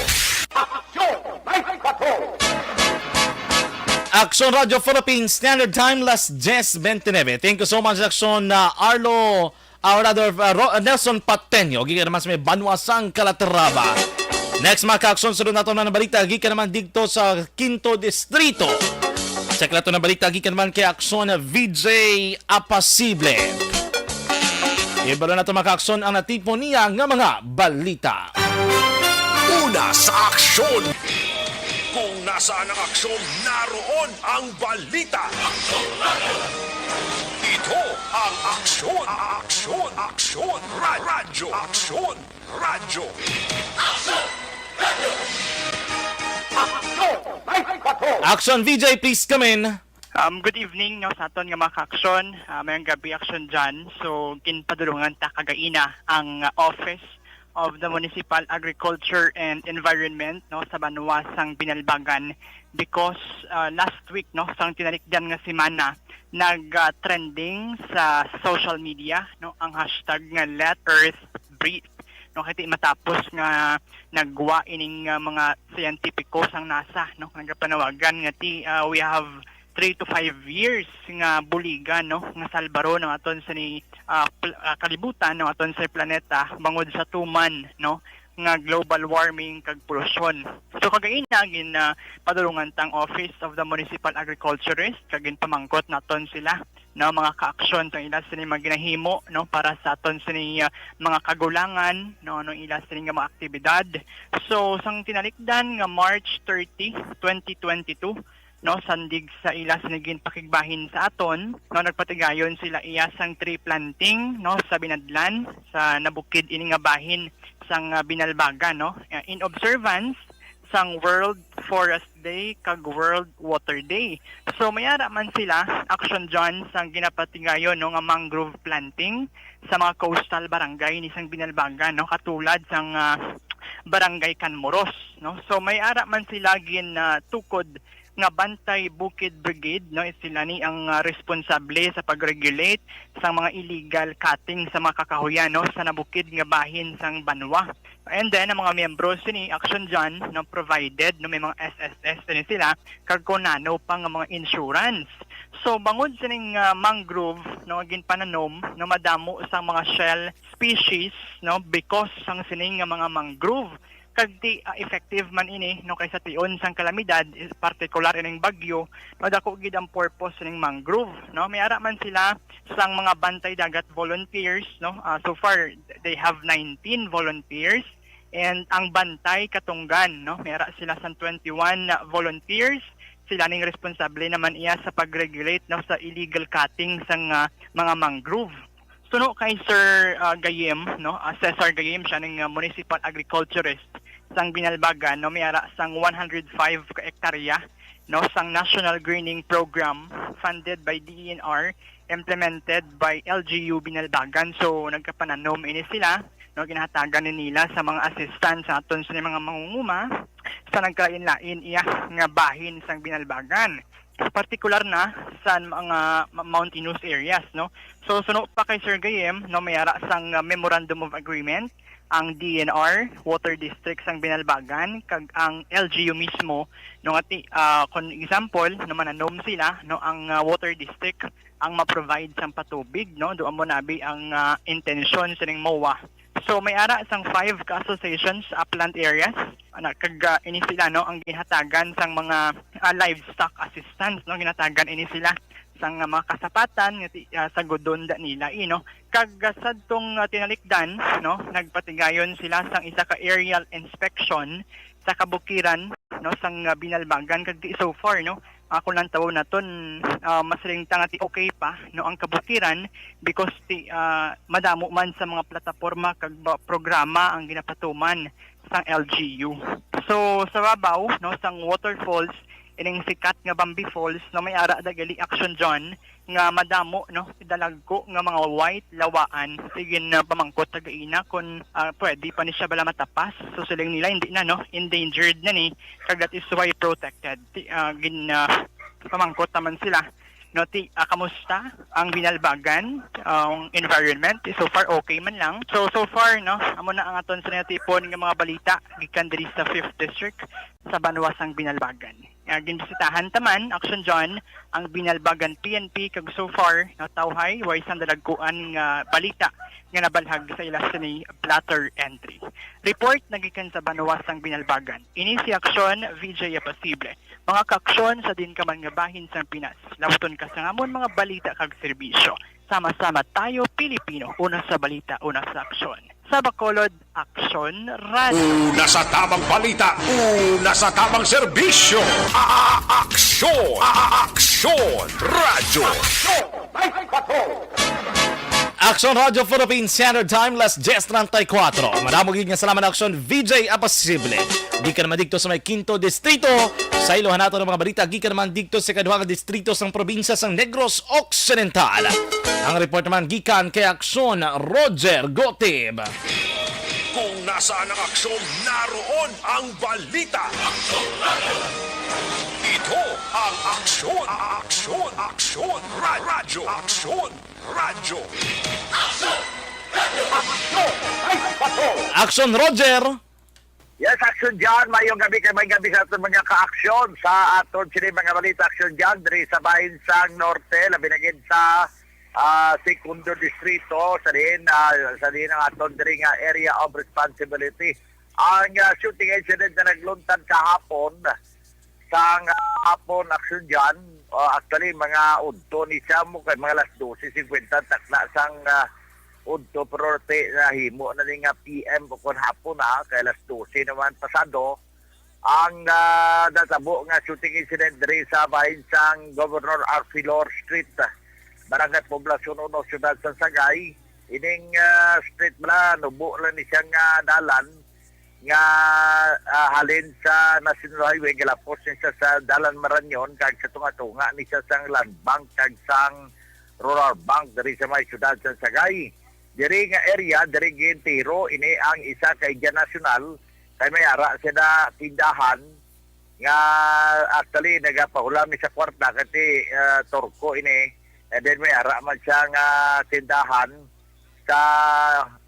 Aksyon Radio Philippines Standard Time, last 10:29. Thank you so much, Aksyon Arlo, Nelson Pateño. Gikan naman sa may Banwasang Calatrava. Next mga ka-aksyon, sunod nato na balita. Gikan naman dito sa Quinto Distrito. Check nato na balita. Gikan naman kay Aksyon VJ Apasible. Ibalo nato mga ka-aksyon ang natipon niya nga mga balita. Una sa aksyon! Kung nasaan ang aksyon, naroon ang balita. Ito ang aksyon, aksyon, aksyon, radyo, aksyon, radyo. Aksyon VJ, please come in. Good evening no sa aton nga mga ka-aksyon. Mayong gabi aksyon dyan. So ginpadulungan ta kagaina ang Office of the Municipal Agriculture and Environment no sa Banuasang Binalbagan because last week no sang tinalikdan nga semana nag-trending sa social media no ang hashtag nga Let Earth Breathe. No kiti matapos nga nagwa ining mga scientifico sang NASA no nagapanawagan nga we have 3 to 5 years nga buligan no nga salbaro ng aton sa ni kalibutan ng aton sa planeta bangod sa tuman no nga global warming kag pollution. So kagaina gin padulungan tang Office of the Municipal Agriculturist kag pamangkot naton sila no mga ka-aksyon sa ila sini mga ginahimo no para sa aton sini mga kagulangan no anong ila sini nga mga aktibidad. So sang tinalikdan nga March 30, 2022 no sandig sa ilas naging pakigbahin sa aton no nagpatigayon sila iyasang tree planting no sa Binadlan sa nabukid ini nga bahin sang Binalbagan no in observance sang World Forest Day kag World Water Day. So mayara man sila action dyan sang ginapatigayon no nga mangrove planting sa mga coastal barangay ni sang Binalbagan no katulad sang Barangay Canmoros no. So mayara man sila gin tukod nga Bantay Bukid Brigade no sila ni ang responsable sa pag-regulate sa mga illegal cutting sa mga kakahuyan no sa nabukid nga bahin sang Banwa. And then ang mga miyembro sini action dyan no provided no may mga SSS ni sila kag kunano pa nga mga insurance. So bangod sining mangrove no ginpananom no madamo sang mga shell species no because sang sining nga mga mangrove kag di effective man ini no kaysa tion sang kalamidad particular ining bagyo no dako gid ang purpose ning mangrove no may ara man sila sang mga bantay dagat volunteers no so far they have 19 volunteers and ang bantay katunggan no may ara sila sang 21 volunteers sila ning responsable naman iya sa pag-regulate no sa illegal cutting sang mga mangrove. Suno kay Sir Gayem no Cesar Gayem siya ning municipal agriculturist sang Binalbagan no may ara sang 105 ka hektarya no sang National Greening Program funded by DENR implemented by LGU Binalbagan. So nagkapananom ini sila no ginahatagan ni nila sa mga assistant sa aton sa mga mangunguma sa nagkalain-lain iya nga bahin sang Binalbagan. Particular na sa mga mountainous areas no. So suno pa kay Sir Gayem no may ara sang Memorandum of Agreement ang DNR Water District sang Binalbagan kag ang LGU mismo no ati kon example no mananom sila no ang water district ang ma-provide sang patubig no do amo nabi ang intention sining MOA. So may ara sang 5 ka associations upland areas kag ini sila no ang ginhatagan sang mga livestock assistance no ginhatagan ini sila sang mga kasapatan nga sa godonda nila no kag sadtong tinalikdan no nagpatigayon sila sang isa ka aerial inspection sa kabukiran no sang Binalbagan kag so far no ako lang tawo naton masring tangati okay pa no ang kabukiran because madamo man sa mga plataporma kag programa ang ginapatuman sang LGU. So sa babaw no sang waterfalls ining sikat nga Bambi Falls no may ara dagali action dyan nga madamo no dalagko nga mga white lawaan sigin pamangkot tagaina kon pwede pa ni siya bala matapas so siling nila hindi na no endangered na ni kag that is why protected gin pamangkot naman sila no kamusta ang Binalbagan ang environment so far okay man lang so far no amo na ang aton sa tipon nga mga balita gikan diri sa 5th district sa Banuasang Binalbagan. Ginbisitahan taman action dyan ang Binalbagan PNP kag so far natawhay way isang dalagkuan nga balita nga nabalhag sa ilas ni platter entry. Report nagikan sa Banuasang Binalbagan. Ini si aksyon VJ Posible. Mga ka-aksyon sa din kaman nga bahin sang Pinas. Labuton ka sa ngamon mga balita kag serbisyo. Sama-sama tayo Pilipino. Una sa balita, una sa aksyon. Sa Bacolod, Aksyon Radio. Una sa tamang balita, una sa tamang serbisyo. Aksyon! Aksyon! Radyo! Action Radio Philippines Standard Time, last 10:34. Maraming nga salamat Action VJ Apasible. Gikan naman dito sa may Quinto Distrito. Sa ilohan nato ng mga balita, gikan naman dito sa kaduhang distrito sa probinsya ng Negros Occidental. Ang report naman gikan kay Action Roger Gotib. Kung nasaan ang aksyon, naroon ang balita. Ito ang aksyon, radyo, radyo. Action Roger. Yes, Action John. Mayong gabi kay may gabi sa ating mga ka-aksyon sa aton sini mga balita Action John diri sa bahin sang Norte, labi na gid sa Segundo Distrito sa din ang aton diri nga area of responsibility. Ang shooting incident na nagluntad kahapon sang hapon Action John, actually mga udto ni siya mo kay mga alas 12:50 takna sang udto pero na himo na nga PM o kon hapon na kay alas 12 naman pasado ang natabo nga shooting incident diri sa bahin sang Governor Arcilor Street, Barangay Poblasyon 1, Siyudad San Sagay. Ining street bala nubo lang ni siya nga dalan nga halin sa National Highway, galapos niya sa dalan Maranyon kag sa tunga-tunga ni siya sang Land Bank kag sang Rural Bank diri sa may Siyudad San Sagay. Diri nga area, diri gintiro, ini ang isa kay Indian National, kay may ara sila tindahan, nga actually nagapahulam ni sa kwarta, kasi torko ini, and then may ara man siya nga tindahan sa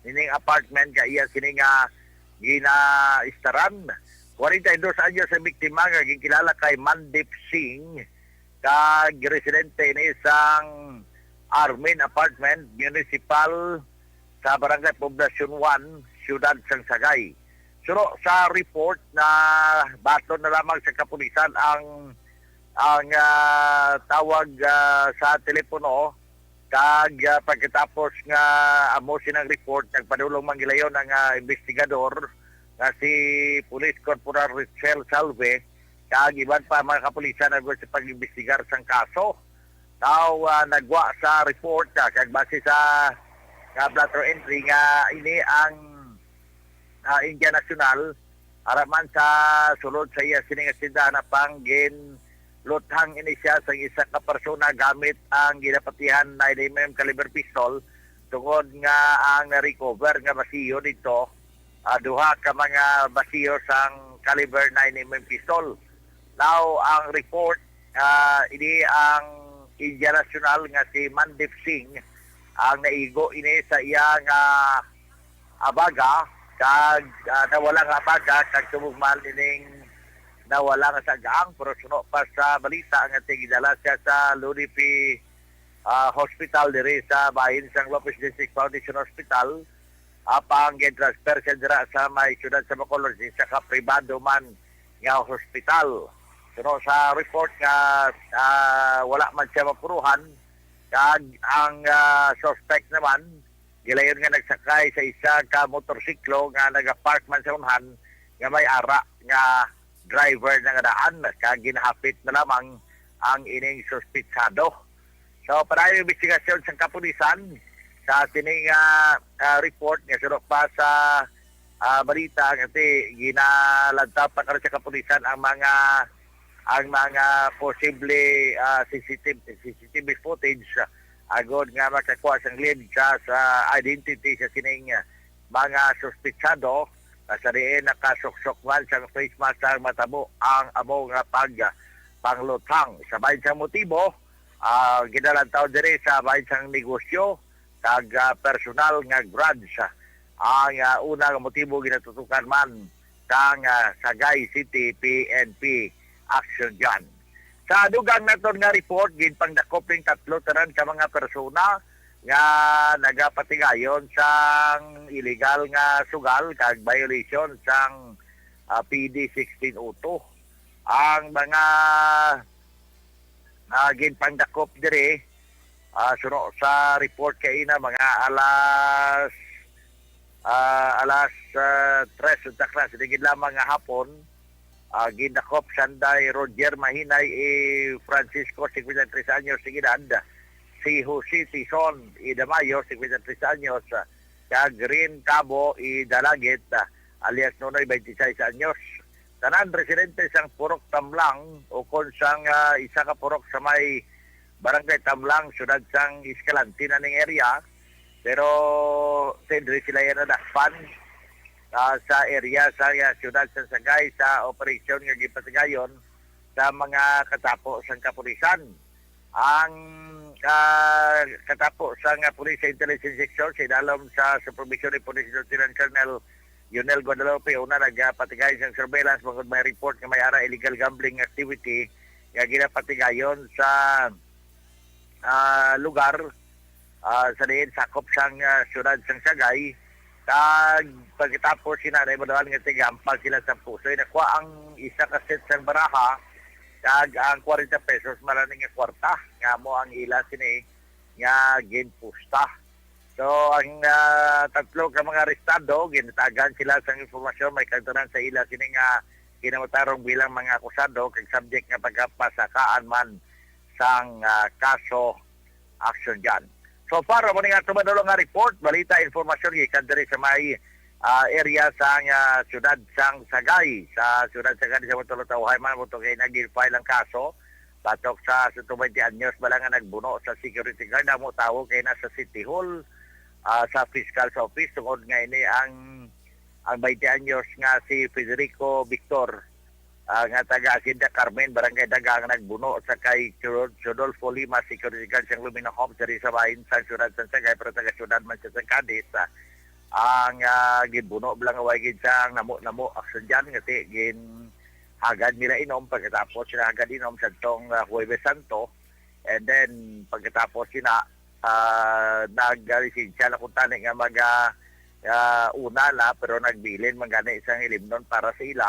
ining apartment, kaya sini nga gina-istaran. 42 anyos sa biktima, nga gikilala kay Mandip Singh, kag residente ini isang Armin Apartment, Municipal, sa Barangay Poblasyon 1, Siyudad San Sagay. Suro sa report na baton na lamang sa kapulisan ang tawag sa telepono, kag pagkatapos nga amo sinang report, nagpadulong mangilayon ang investigador na si Police Corporal Richel Salve, kag iban pa mga kapulisan na sa pag-investigar sang kaso. Now, nagwa sa report kag base sa blatter entry nga ini ang Indian National araman sa sulod sa iya sining asindahan na panggin luthang ini siya sa isa ka persona gamit ang ginapatihan 9mm caliber pistol tungod nga ang recover nga basiyo dito duha ka mga basiyo sang caliber 9mm pistol. Now, ang report ini ang Indian National nga si Mandip Singh ang naigo ini sa iyang abaga kag nawala nga abaga kag tumugmal ining nawala nga sa gaang pero suno pa sa balita nga tigidala siya sa Lunipi Hospital diri sa bahin sang Lopez District Foundation Hospital apang gi-transfer siya dira sa may siyudad sa Bacolod sa pribado man nga hospital. Suno sa report nga wala man siya mapuruhan. Kag ang suspect naman, gilayon nga nagsakay sa isa ka motorsiklo nga nagapark man sa unhan nga may ara nga driver na nga daan kag ginahapit na lamang ang ining suspitsado. So, para yung investigasyon sa kapulisan sa tining report nga sunod pa sa balita kasi ginalantap pa karon sa kapulisan ang mga posible CCTV footage agod nga makakuha sang lead sa identity sa sining mga suspitsado sa diin nakasuksok man sang face mask ang matabo ang amo nga panglutang sa bahin sang motibo ginalantaw diri sa bahin sang negosyo kag personal nga grudge ang unang motibo ginatutukan man sang Sagay City PNP Action John. Sa dugang naton nga report, ginpangdakoping 3 tanan ka mga persona nga nagapatigayon sang illegal nga sugal kag violation sang PD 1602. Ang mga ginpangdakop diri suno sa report kay ina mga alas 3 sa klas digid lamang nga hapon. Gindakop Sanday Roger Mahinay Francisco 53 anyos sa edad si Jose Tison Idamayo, 53 anyos, kag Green Cabo Idalagit, alias Nonoy, 26 anyos. Tanan residente sang Purok Tamlang o kon sang isa ka purok sa may Barangay Tamlang, syudad sang Escalante na ning area. Pero siyempre sila yan nadakpan sa area sa syudad sa Sagay sa operasyon nga gipatigayon sa mga katapo sang kapulisan. Ang katapo sang Police Intelligence Section sinalom sa Supervision ni Police Lieutenant Colonel Yonel Guadalupe, una nagpatigay sang surveillance bangod may report nga may ara illegal gambling activity nga ginapatigayon sa lugar sa diin sakop sang syudad sang Sagay. Kag pagkatapos sinanay madawal nga tigampal sila sa puso, nakuha ang isa ka set sang baraha kag ang 40 pesos malaning nga kwarta nga mo ang ila sini nga ginpusta. So, ang tatlo ka mga arestado, ginatagan sila sa informasyon, may kantunan sa ila sini nga kinamatarong bilang mga akusado kag subject nga pagkapasakaan man sang kaso action dyan. So, para mo nga tumadulong nga report, balita, informasyon, gikan diri sa may area sang syudad sang Sagay. Sa syudad Sagay sa Matulotawhay man, mo kay nag-file ang kaso. Patok sa 20 anyos, bala nga nagbuno sa security guard, mo tawag kay nasa City Hall, sa fiscal office tungod nga ini ang 20 anyos nga si Federico Victor nga taga Hacienda Carmen, Barangay Dagang, nagbuno sa kay Rodolfo Lima, security guard siyang Lumina Homes diri sa bahin sa syudad sa Sagay, pero taga syudad man siya sa Cadiz. Ang ginbuno bilang away gid sa namo action dyan nga gin hagad nila inom, pagkatapos sila hagad inom sa tong Huwebes Santo, and then pagkatapos sila nag-resensya na kung tani nga una pero nagbilin magana isang ilimnon para sa ila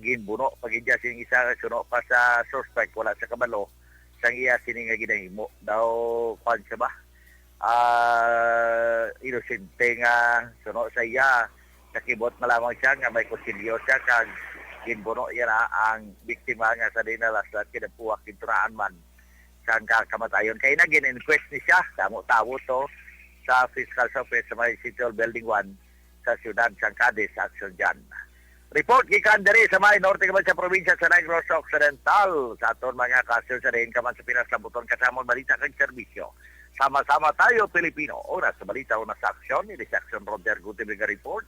ginbuno pagidya sining isa suno pa sa suspect wala sa kabalo sang iya sining nga ginahimo daw kwan siya ba inosente nga suno sa iya nakibot na lamang siya nga may konsilyo siya kag ginbuno iya na ang biktima nga sa dinalaslat kinapuwak kinturaan man sang kamatayon. Kaya na gin-inquest ni siya, tamo-tamo to sa fiscal office sa may City Hall Building 1 sa siyudad sang Cadiz, action dyan. Report gikan diri sa may norte kaman sa probinsya sa Negros Occidental. Sa aton mga kaso sa rin kaman sa Pinas Labuton kasamon balita kag serbisyo. Sama-sama tayo Pilipino. Una sa balita, una sa aksyon. Ini sa aksyon Roger Gutierrez report.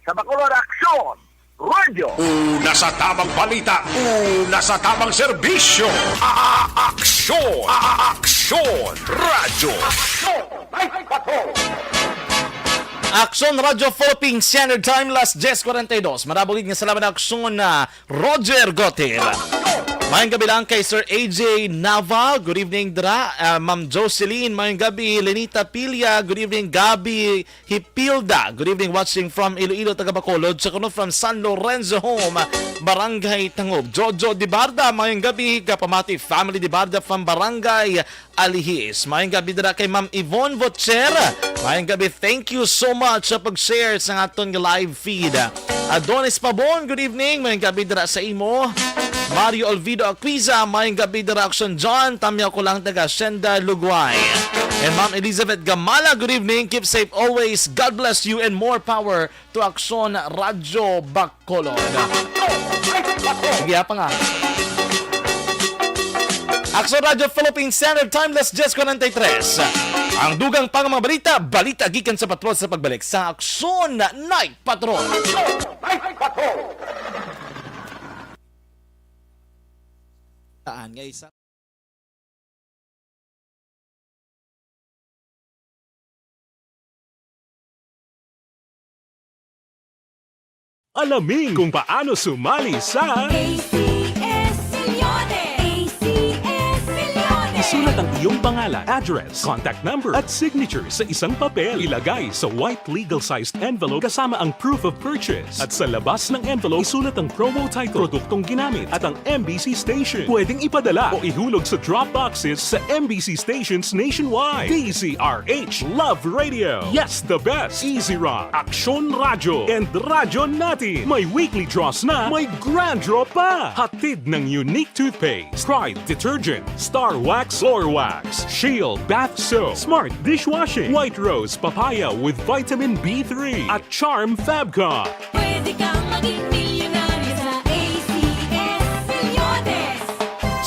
Sa Bacolod Aksyon Radio. Una sa tamang balita, una sa tamang serbisyo. Aksyon! Aksyon! Radyo! Aksyon Radyo Philippines Standard Time, last 10:42. Marabulig nga salamat na aksyon na Roger Gutierrez. Mayang gabi lang kay Sir AJ Nava. Good evening, Dra. Ma'am Jocelyn. Mayang gabi, Lenita Pilia. Good evening, Gabi Hipilda. Good evening, watching from Iloilo, taga Bacolod. Sa kuno from San Lorenzo Home, Barangay Tangob. Jojo Dibarda. Mayang gabi, kapamati family Dibarda from Barangay Alihis. Mayang gabi, Dra, kay Ma'am Yvonne Vocer. Mayang gabi, thank you so much sa pag-share sa aton live feed. Adonis Pabon, good evening. Mayang gabi, Dra, sa imo. Mario Olvido Aquiza, mayang gabi Direction John, tamyaw ko lang taga Senda, Luguay. And Ma'am Elizabeth Gamala, good evening, keep safe always, God bless you, and more power to Aksyon Radyo Bacolod. Sige pa nga. Aksyon Radyo Philippines Standard Time, last 10:43. Ang dugang pang mga balita gikan sa patrol sa pagbalik sa Aksyon Night Patrol. Alamin kung paano sumali sa ACS Milyones! ACS Milyones! Isulat ang iyong pangalan, address, contact number at signature sa isang papel. Ilagay sa white legal-sized envelope kasama ang proof of purchase. At sa labas ng envelope, isulat ang promo title, produktong ginamit at ang MBC station. Pwedeng ipadala o ihulog sa drop boxes sa MBC stations nationwide. DZRH Love Radio. Yes, the best. Easy Rock, Aksyon Radyo, and Radyo Natin. May weekly draws na, may grand draw pa. Hatid ng unique toothpaste, Pride Detergent, Star Wax, Floor Wax, Wax, Shield Bath Soap, Smart Dishwashing, White Rose Papaya with Vitamin B3 at Charm Fabcon. Pwede kang maging milyonaryo sa ACS Milyones.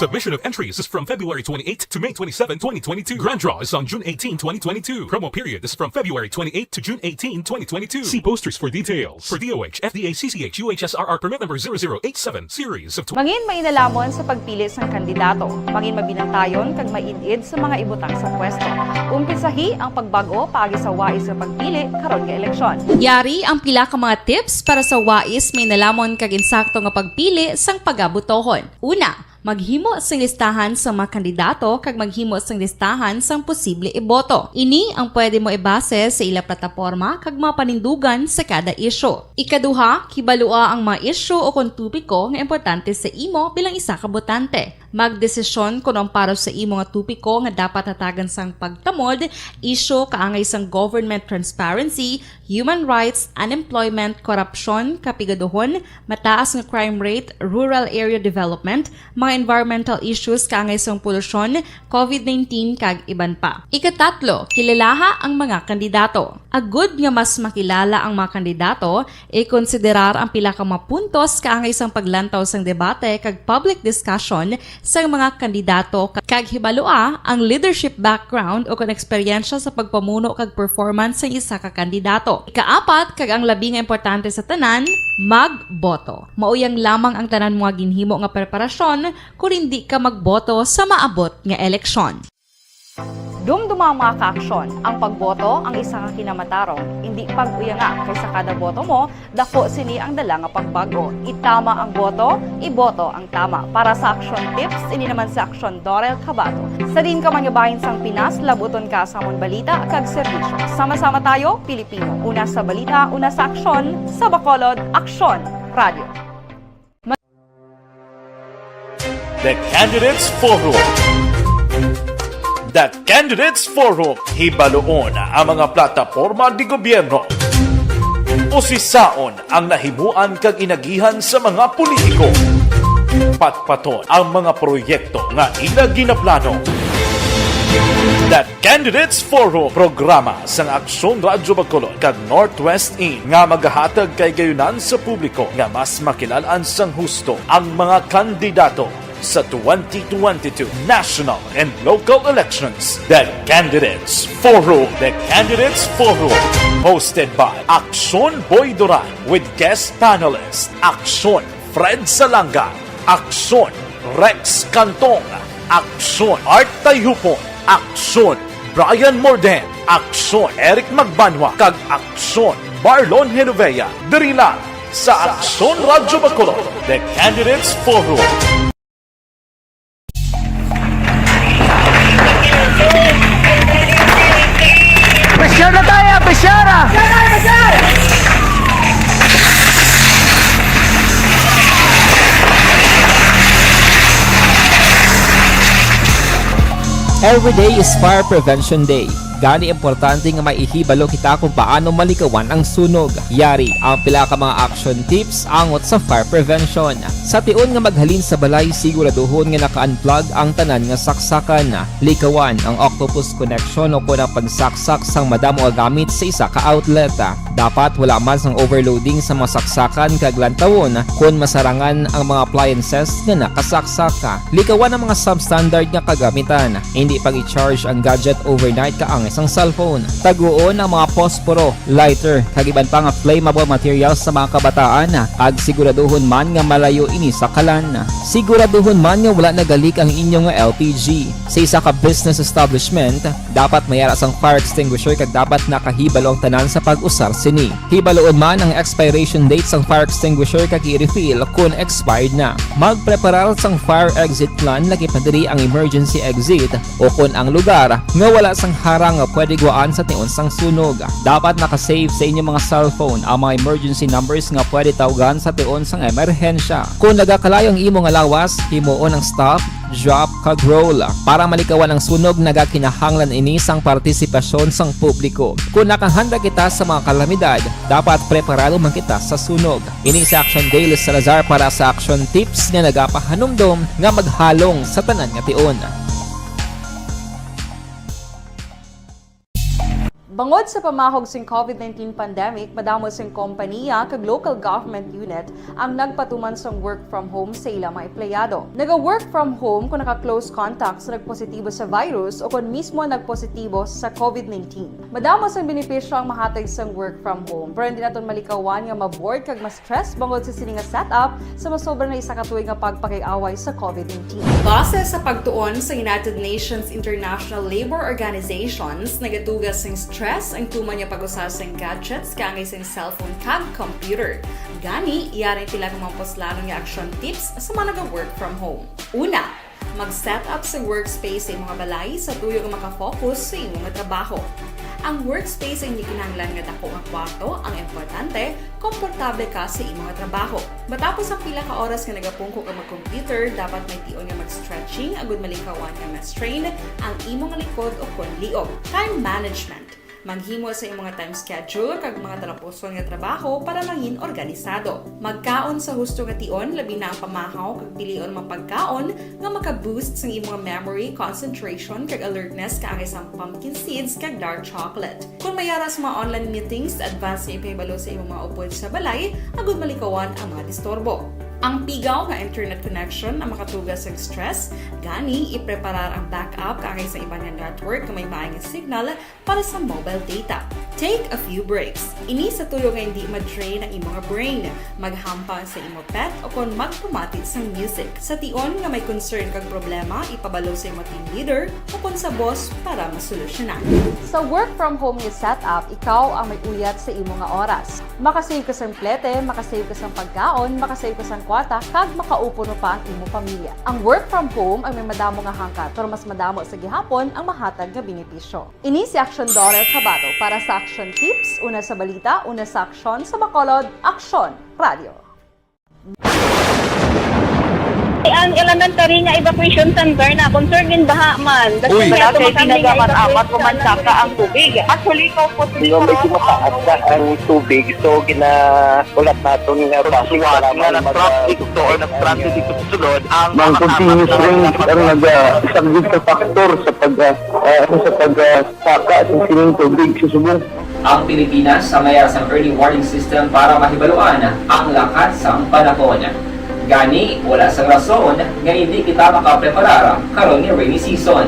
Submission of entries is from February 28 to May 27, 2022. Grand draw is on June 18, 2022. Promo period is from February 28 to June 18, 2022. See posters for details. For DOH, FDA, CCH, UHSRR permit number 0087 series of Mangin may nalamon sa pagpili sang kandidato. Mangin mabinantayon kag mainid sa mga ibutang sa pwesto. Umpisahi ang pagbago paagi sa wais sa pagpili karon nga eleksyon. Yari ang pila ka mga tips para sa wais may nalamon kag insakto nga pagpili sang pagabutohon. Una, maghimo sang listahan sa mga kandidato kag maghimo sang listahan sang posible iboto. Ini ang pwede mo ibase sa ila plataporma kag mga panindugan sa kada isyu. Ikaduha, kibalua ang mga isyu o kung tupiko nga importante sa imo bilang isa ka botante. Magdesisyon kung ang para sa imo nga tupiko nga dapat hatagan sang pagtamod, isyu kaangay sang government transparency, human rights, unemployment, korupsyon, kapigaduhon, mataas nga crime rate, rural area development, mga environmental issues kaangay sang polusyon, COVID-19 kag iban pa. Ikatatlo, kilalaha ang mga kandidato. Agud nga mas makilala ang mga kandidato, i-konsiderar ang pila ka mga puntos kaangay sang paglantaw sang debate kag public discussion sa mga kandidato kag hibalua ang leadership background o kung eksperyensya sa pagpamuno kag performance sa isa ka kandidato. Ikaapat, kag ang labi nga importante sa tanan, magboto. Mauyang lamang ang tanan mga ginhimo nga preparasyon kung hindi ka magboto sa maabot nga eleksyon. Dumduma mga kaaksyon, ang pagboto ang isa nga kinamatarong, hindi pag-uya nga kaysa kada boto mo, dako sini ang dala nga pagbago. Itama ang boto, iboto ang tama. Para sa action tips, ini naman sa action Dorel Cabato. Sa din ka manyabahin sang Pinas, labuton ka sa amon balita kag serbisyo. Sama-sama tayo, Pilipino. Una sa balita, una sa aksyon, sa Bacolod, Aksyon Radio. The Candidates Forum. The Candidates Forum, hibaluon ang mga plataporma di gobyerno. Usisaon ang nahimuan kag inagihan sa mga politiko. Patpaton ang mga proyekto nga ila ginaplano. The Candidates Forum, programa sang Aksyon Radyo Bacolod kag Northwest In nga magahatag kay gayunan sa publiko nga mas makilalaan sang husto ang mga kandidato sa 2022 national and local elections. The Candidates Forum. The Candidates Forum. Hosted by Aksyon Boy Duran with guest panelists Aksyon Fred Salanga, Aksyon Rex Cantong, Aksyon Art Tayupon, Aksyon Brian Morden, Aksyon Eric Magbanwa, kag Aksyon Marlon Genovea. Diri lang sa Aksyon Radyo Bacolod. The Candidates Forum. Besyara tayo! Besyara! Every day is Fire Prevention Day. Gani importante nga maihibalo kita kung paano malikawan ang sunog. Yari ang pila ka mga action tips angot sa fire prevention. Sa tiun nga maghalin sa balay, siguraduhon nga naka-unplug ang tanan nga saksakan. Likawan ang octopus connection o kung ang pagsaksak sang madamo nga gamit sa isa ka outlet. Dapat wala man sang overloading sa mga saksakan kag lantawon kung masarangan ang mga appliances nga nakasaksaka. Likawan ang mga substandard nga kagamitan. Hindi pag i-charge ang gadget overnight kaang isang cellphone. Taguon ang mga posporo, lighter, kag iban pa nga flammable materials sa mga kabataan. Ag siguraduhon man nga malayo ini sa kalan. Siguraduhon man nga wala nagalik ang inyong LPG. Sa isa ka business establishment, dapat mayara sang fire extinguisher kag dapat nakahibalo ang tanan sa pag-usar sini. Hibaloon man ang expiration date sang fire extinguisher kag i-refill kung expired na. Magpreparar sang fire exit plan laki padiri ang emergency exit o kung ang lugar nga wala sang harang nga pwede guwaan sa tiun sang sunog. Dapat nakasave sa inyong mga cellphone ang mga emergency numbers nga pwede tawagan sa tiun sang emerhensya. Kung nagakalayo ang imo nga lawas, himuon ang stop, drop, kag roll. Para malikawan ang sunog, nagakinahanglan ini sang partisipasyon sang publiko. Kung nakahanda kita sa mga kalamidad, dapat preparado man kita sa sunog. Ini sa Action Daily Salazar para sa action tips nga nagapahanumdom nga maghalong sa tanan nga tiun. Bangod sa pamahog sing COVID-19 pandemic, madamo sing kompanya kag local government unit ang nagpatuman sang work from home sa ilang mga empleyado. Naga-work from home kung naka-close contacts na nagpositibo sa virus o kung mismo nagpositibo sa COVID-19. Madamo sang benepisyo ang mahatag sang work from home, pero hindi naton malikawan nga ma-bored kag ma-stress bangod sa sini nga setup sa masobra na isa ka tuig nga pagpakiaway sa COVID-19. Base sa pagtuon sa United Nations International Labour Organizations, nagatugas sing stress ang tuman niya pag-usar sing gadgets kangay sing cellphone kag computer. Gani, iyarin tila ng mga poslanong nga action tips sa mga nag-work from home. Una, mag-set up sa workspace sa mga balay sa tuyo nga makafocus sa imong nga trabaho. Ang workspace ay hindi kinahanglan nga dako nga kwarto, ang importante, komportable ka sa imong nga trabaho. Matapos ang pila ka oras nga nagapungko ka mag-computer, dapat may tion nga mag-stretching agud malikawan nga ma-strain ang imong likod o kon liog. Time management. Maghimo sa imong mga time schedule kag mga talapuson nga trabaho para maging organisado. Magkaon sa husto nga tion, labi na ang pamahaw kag pilion mapagkaon nga maka-boost sa imong memory, concentration kag alertness kaangay sa pumpkin seeds kag dark chocolate. Kung mayara sa mga online meetings, advance na ipahibalo sa imong mga upod sa balay, agud malikawan ang mga disturbo. Ang pigaw nga internet connection ang makatugas sa stress, gani ipreparar ang backup kaangay sa ibang nga network nga may maayong signal para sa mobile data. Take a few breaks. Ini sa tuyo nga hindi ma-drain ang imong brain, maghampang sa imong pet o kon magpumati sa music. Sa tion nga may concern kag problema, ipabalo sa imong team leader o kon sa boss para masolusyonan. Sa work from home nga setup, ikaw ang may uyat sa imong nga oras. Makasave ka sa plete, makasave ka sa pagkaon, makasave ka sa kwata, kag makaupo no pa ang imong pamilya. Ang work from home ay may madamo nga hangkat, pero mas madamo sa gihapon ang mahatag nga benepisyo. Ini si Action Dorel Cabato para sa Action Tips, una sa balita, una sa aksyon sa Bacolod, Aksyon Radio. Ang elementary nga evacuation center na concern din baha man. Uy, kasi pinagaman-amat kumansaka ang tubig. Actually, po Yung medyo mataas na ang tubig, so ginaulat natin nga pasuwat nga nag-traffic to or nag-traffic dito sa sulod. Ang continuous rain ang nag-subject sa factor sa pagsaka at sining tubig sa subong. Ang Pilipinas sa mayroon sa early warning system para mahibaluan ang lakas sa panahon. Gani, wala sa rason nga hindi kita makapreparar karon ni rainy season.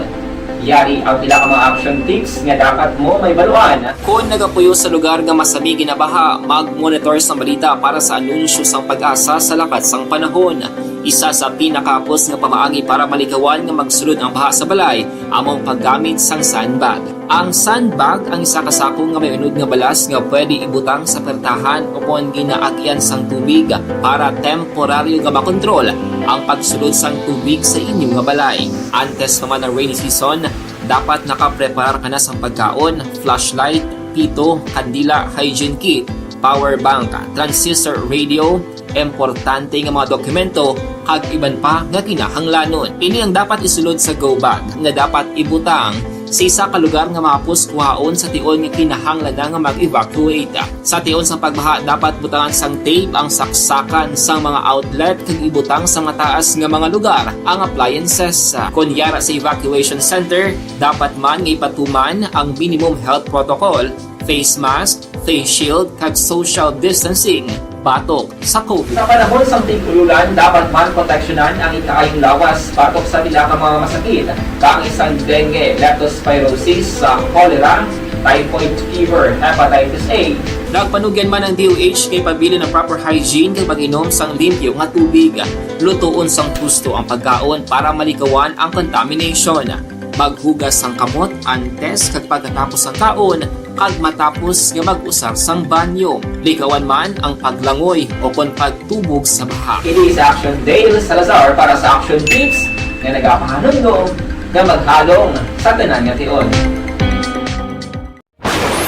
Yari ang pila ka mga action tips nga dapat mo may baluan. Kung nagapuyo sa lugar nga masabi ginabaha, mag-monitor sa balita para sa anunsyo sang pag-asa sa lakas sang panahon. Isa sa pinakapos nga pamaagi para malikawan nga magsulod ang baha sa balay, among paggamit sang sandbag. Ang sandbag ang isa kasakong nga may unod nga balas nga pwede ibutang sa pertahan upon ginaagyan sang tubig para temporaryo nga makontrol ang pagsulod sang tubig sa inyong nga balay. Antes naman ng rainy season, dapat nakapreparar ka na sang pagkaon, flashlight, pito, kandila, hygiene kit, power bank, transistor radio, importante nga mga dokumento kag iban pa nga kinahanglanon. Ini ang dapat isulod sa go bag nga dapat ibutang sa isa ka lugar nga mapus kuhaon sa tion nga kinahanglan nga mag-evacuate. Sa tion sa pagbaha dapat butangan sang tape ang saksakan sang mga outlet kag ibutang sa mga taas nga mga lugar ang appliances. Kunyara sa evacuation center, dapat man nga ipatuman ang minimum health protocol, face mask, face shield kag social distancing. Batok sa COVID. Sa panahon sa tigululan, dapat man proteksyonan ang ikaayong lawas batok sa pila ka mga masakit. Kang isang dengue, leptospirosis, cholera, typhoid fever, hepatitis A. Nagpanugyan man ang DOH kay pabili ng proper hygiene kay pag-inom sang limpyo nga tubig. Lutuon sang gusto ang pagkaon para malikawan ang contamination. Maghugas sang kamot antes kag pagkatapos ang kaon kag matapos nga mag-usar sang banyo. Likawan man ang paglangoy o kon pagtubog sa baha. It is Action Dale Salazar para sa Action Tips nga nagapahanong nga maghalong sa tanan nga tion.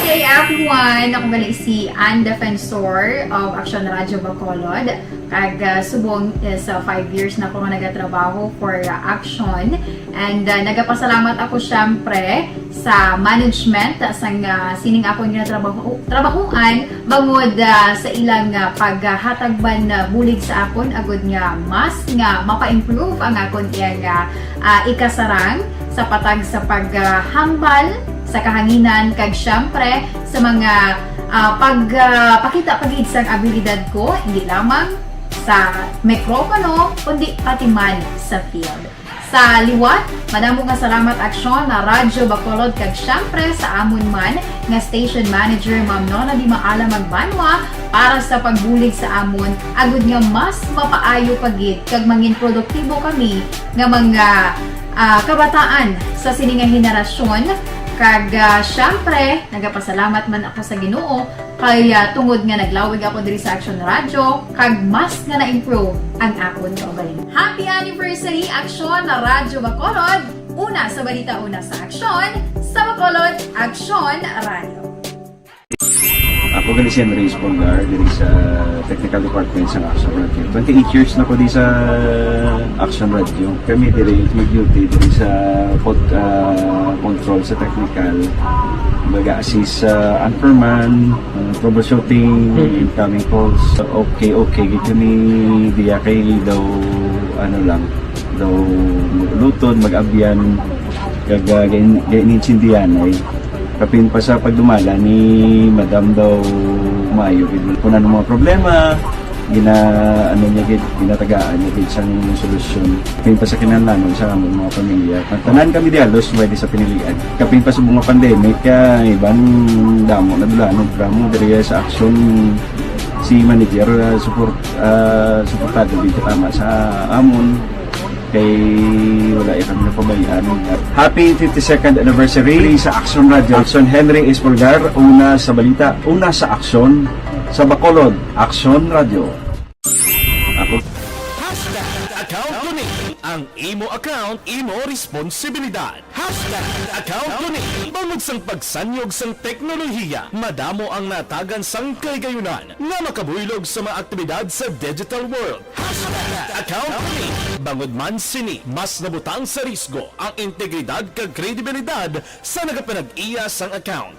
Hey everyone! Ako balik si Ann Defensor of Action Radio Bacolod. Kag subong sa 5 years na ako nga nagatrabaho for Action. And nagapasalamat ako syempre sa management sang sining ako nga trabahuan bangod sa ilang paghatagban bulig sa akon agud nga mas nga mapa-improve ang akon iyang ikasarang sa patag sa paghambal sa kahanginan kag syempre sa mga pakita pagid sang abilidad ko hindi lamang sa mikropono kundi pati man sa field. Sa liwat, madamo nga salamat aksyon na Radyo Bacolod kag syempre sa amon man nga station manager Ma'am Nona Di Maala Magbanwa para sa pagbulig sa amon agud nga mas mapaayo pagid kag mangin produktibo kami nga mga kabataan sa sininga henerasyon kag syempre nagapasalamat man ako sa Ginoo kay tungod nga naglawig ako diri sa Action Radio kag mas nga na-improve ang akon kaugalingon. Happy anniversary Action na Radyo Bacolod! Una sa balita, una sa Action, sa Bacolod, Action Radio. Ako gali si Andres Polgar diri sa Technical Department sa Action Radio. 28 years na ko di sa Action Radio. Kami diri mag-duty diri sa control sa technical. Mag-assist sa anchorman, troubleshooting, incoming calls. Okay, kami diya kay daw lutod, mag-abyan, ganinsindihan ay kapin pa sa pagdumala ni Madam daw Mayo kung ano mga problema ginatagaan niya isang solusyon kapin pa sa kinalaman sa among mga pamilya tanan kami dialos pwede sa pinilian kapin pa sa mga pandemic ibang damo na dulanog dramo diri sa action si manager suportado dito tama sa amon kay wala kami napabayaan. Happy 52nd anniversary sa Action Radio. Action Henry Espolgar, una sa balita, una sa aksyon, sa Bacolod, Action Radio. Ako. Account ko ni ang imo account, imo responsibilidad. Account ko ni bangod sang pagsanyog sang teknolohiya, madamo ang natagan sang kaygayunan nga makabuylog sa mga aktibidad sa digital world. Account ko ni bangod man sini mas nabutang sa risgo ang integridad kag kredibilidad sa nagapanag-iya sang account.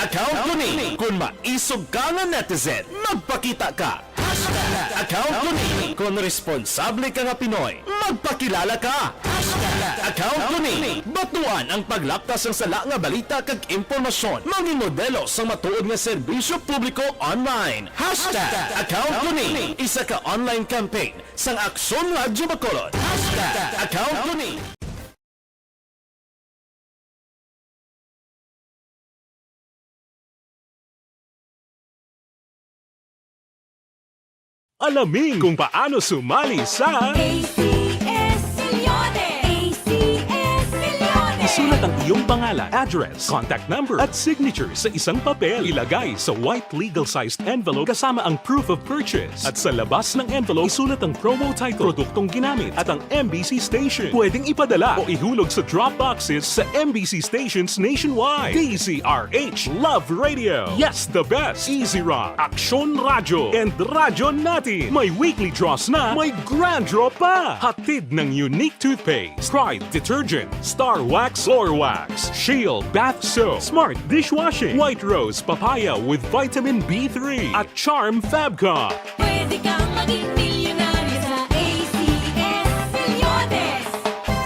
Account ko ni kung maisog ka nga netizen, magpakita ka. Account ko ni kung responsable ka nga Pinoy, magpakilala ka. Account ko ni batuan ang paglaptas ng sala nga balita kag impormasyon, maging modelo sa matuod nga serbisyo publiko online. Account ko ni isa ka online campaign sang Aksyon Radyo Bacolod. Account ko ni Alamin kung paano sumali sa ACS Millones! ACS Millones! Isulat ang iyong pangalan, address, contact number at signature sa isang papel. Ilagay sa white legal-sized envelope kasama ang proof of purchase. At sa labas ng envelope, isulat ang promo title, produktong ginamit at ang MBC station. Pwedeng ipadala o ihulog sa drop boxes sa MBC stations nationwide. DZRH Love Radio. Yes, the best. Easy Rock, Action Radio, and Radyo Natin. May weekly draws na, may grand draw pa. Hatid ng unique toothpaste, Pride Detergent, Star Wax Floor Wax, Shield Bath Soap, Smart Dishwashing, White Rose Papaya with Vitamin B3, at Charm Fabcon. Pwede kang maging milyonaryo sa ACS Millones!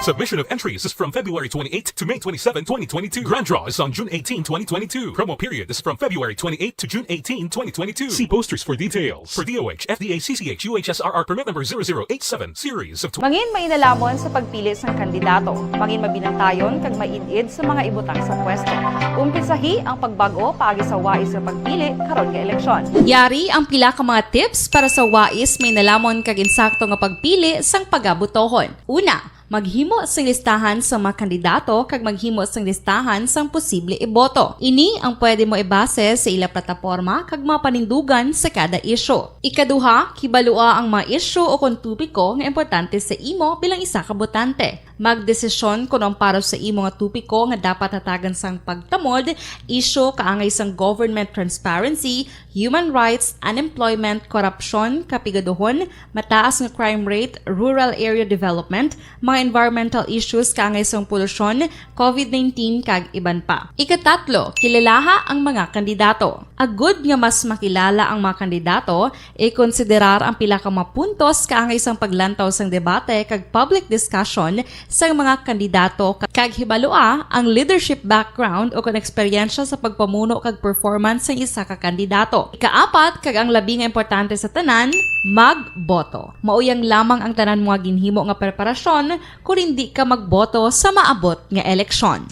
Submission of entries is from February 28 to May 27, 2022. Grand draw is on June 18, 2022. Promo period is from February 28 to June 18, 2022. See posters for details. For DOH, FDA, CCH, UHSRR permit number 0087 series of... Mangin may nalamon sa pagpili sang kandidato. Mangin mabinantayon kag mainid sa mga ibutang sa pwesto. Umpisahi ang pagbago paagi sa wais sa pagpili karon nga eleksyon. Yari ang pila ka mga tips para sa wais may nalamon kag insakto nga pagpili sang pagabutohon. Una, maghimo sang listahan sa mga kandidato kag maghimo sang listahan sang posible iboto. Ini ang pwede mo ibase sa ila plataporma kag mga panindugan sa kada isyu. Ikaduha, kibalua ang mga isyu o kung tupiko nga importante sa imo bilang isa ka botante. Magdesisyon kung ang para sa imo nga tupiko nga dapat hatagan sang pagtamod, isyu kaangay sang government transparency, human rights, unemployment, korupsyon, kapigaduhon, mataas nga crime rate, rural area development, mga environmental issues kaangay sang polusyon, COVID-19 kag iban pa. Ikatatlo, kilalaha ang mga kandidato. Agud nga mas makilala ang mga kandidato, konsiderar ang pila ka mga puntos kaangay sang paglantaw sang debate kag public discussion sa mga kandidato kag hibalua ang leadership background o kung eksperyensya sa pagpamuno kag performance sa isa ka kandidato. Ikaapat kag ang labi nga importante sa tanan, magboto. Mauyang lamang ang tanan mga ginhimo nga preparasyon kung hindi ka magboto sa maabot nga eleksyon.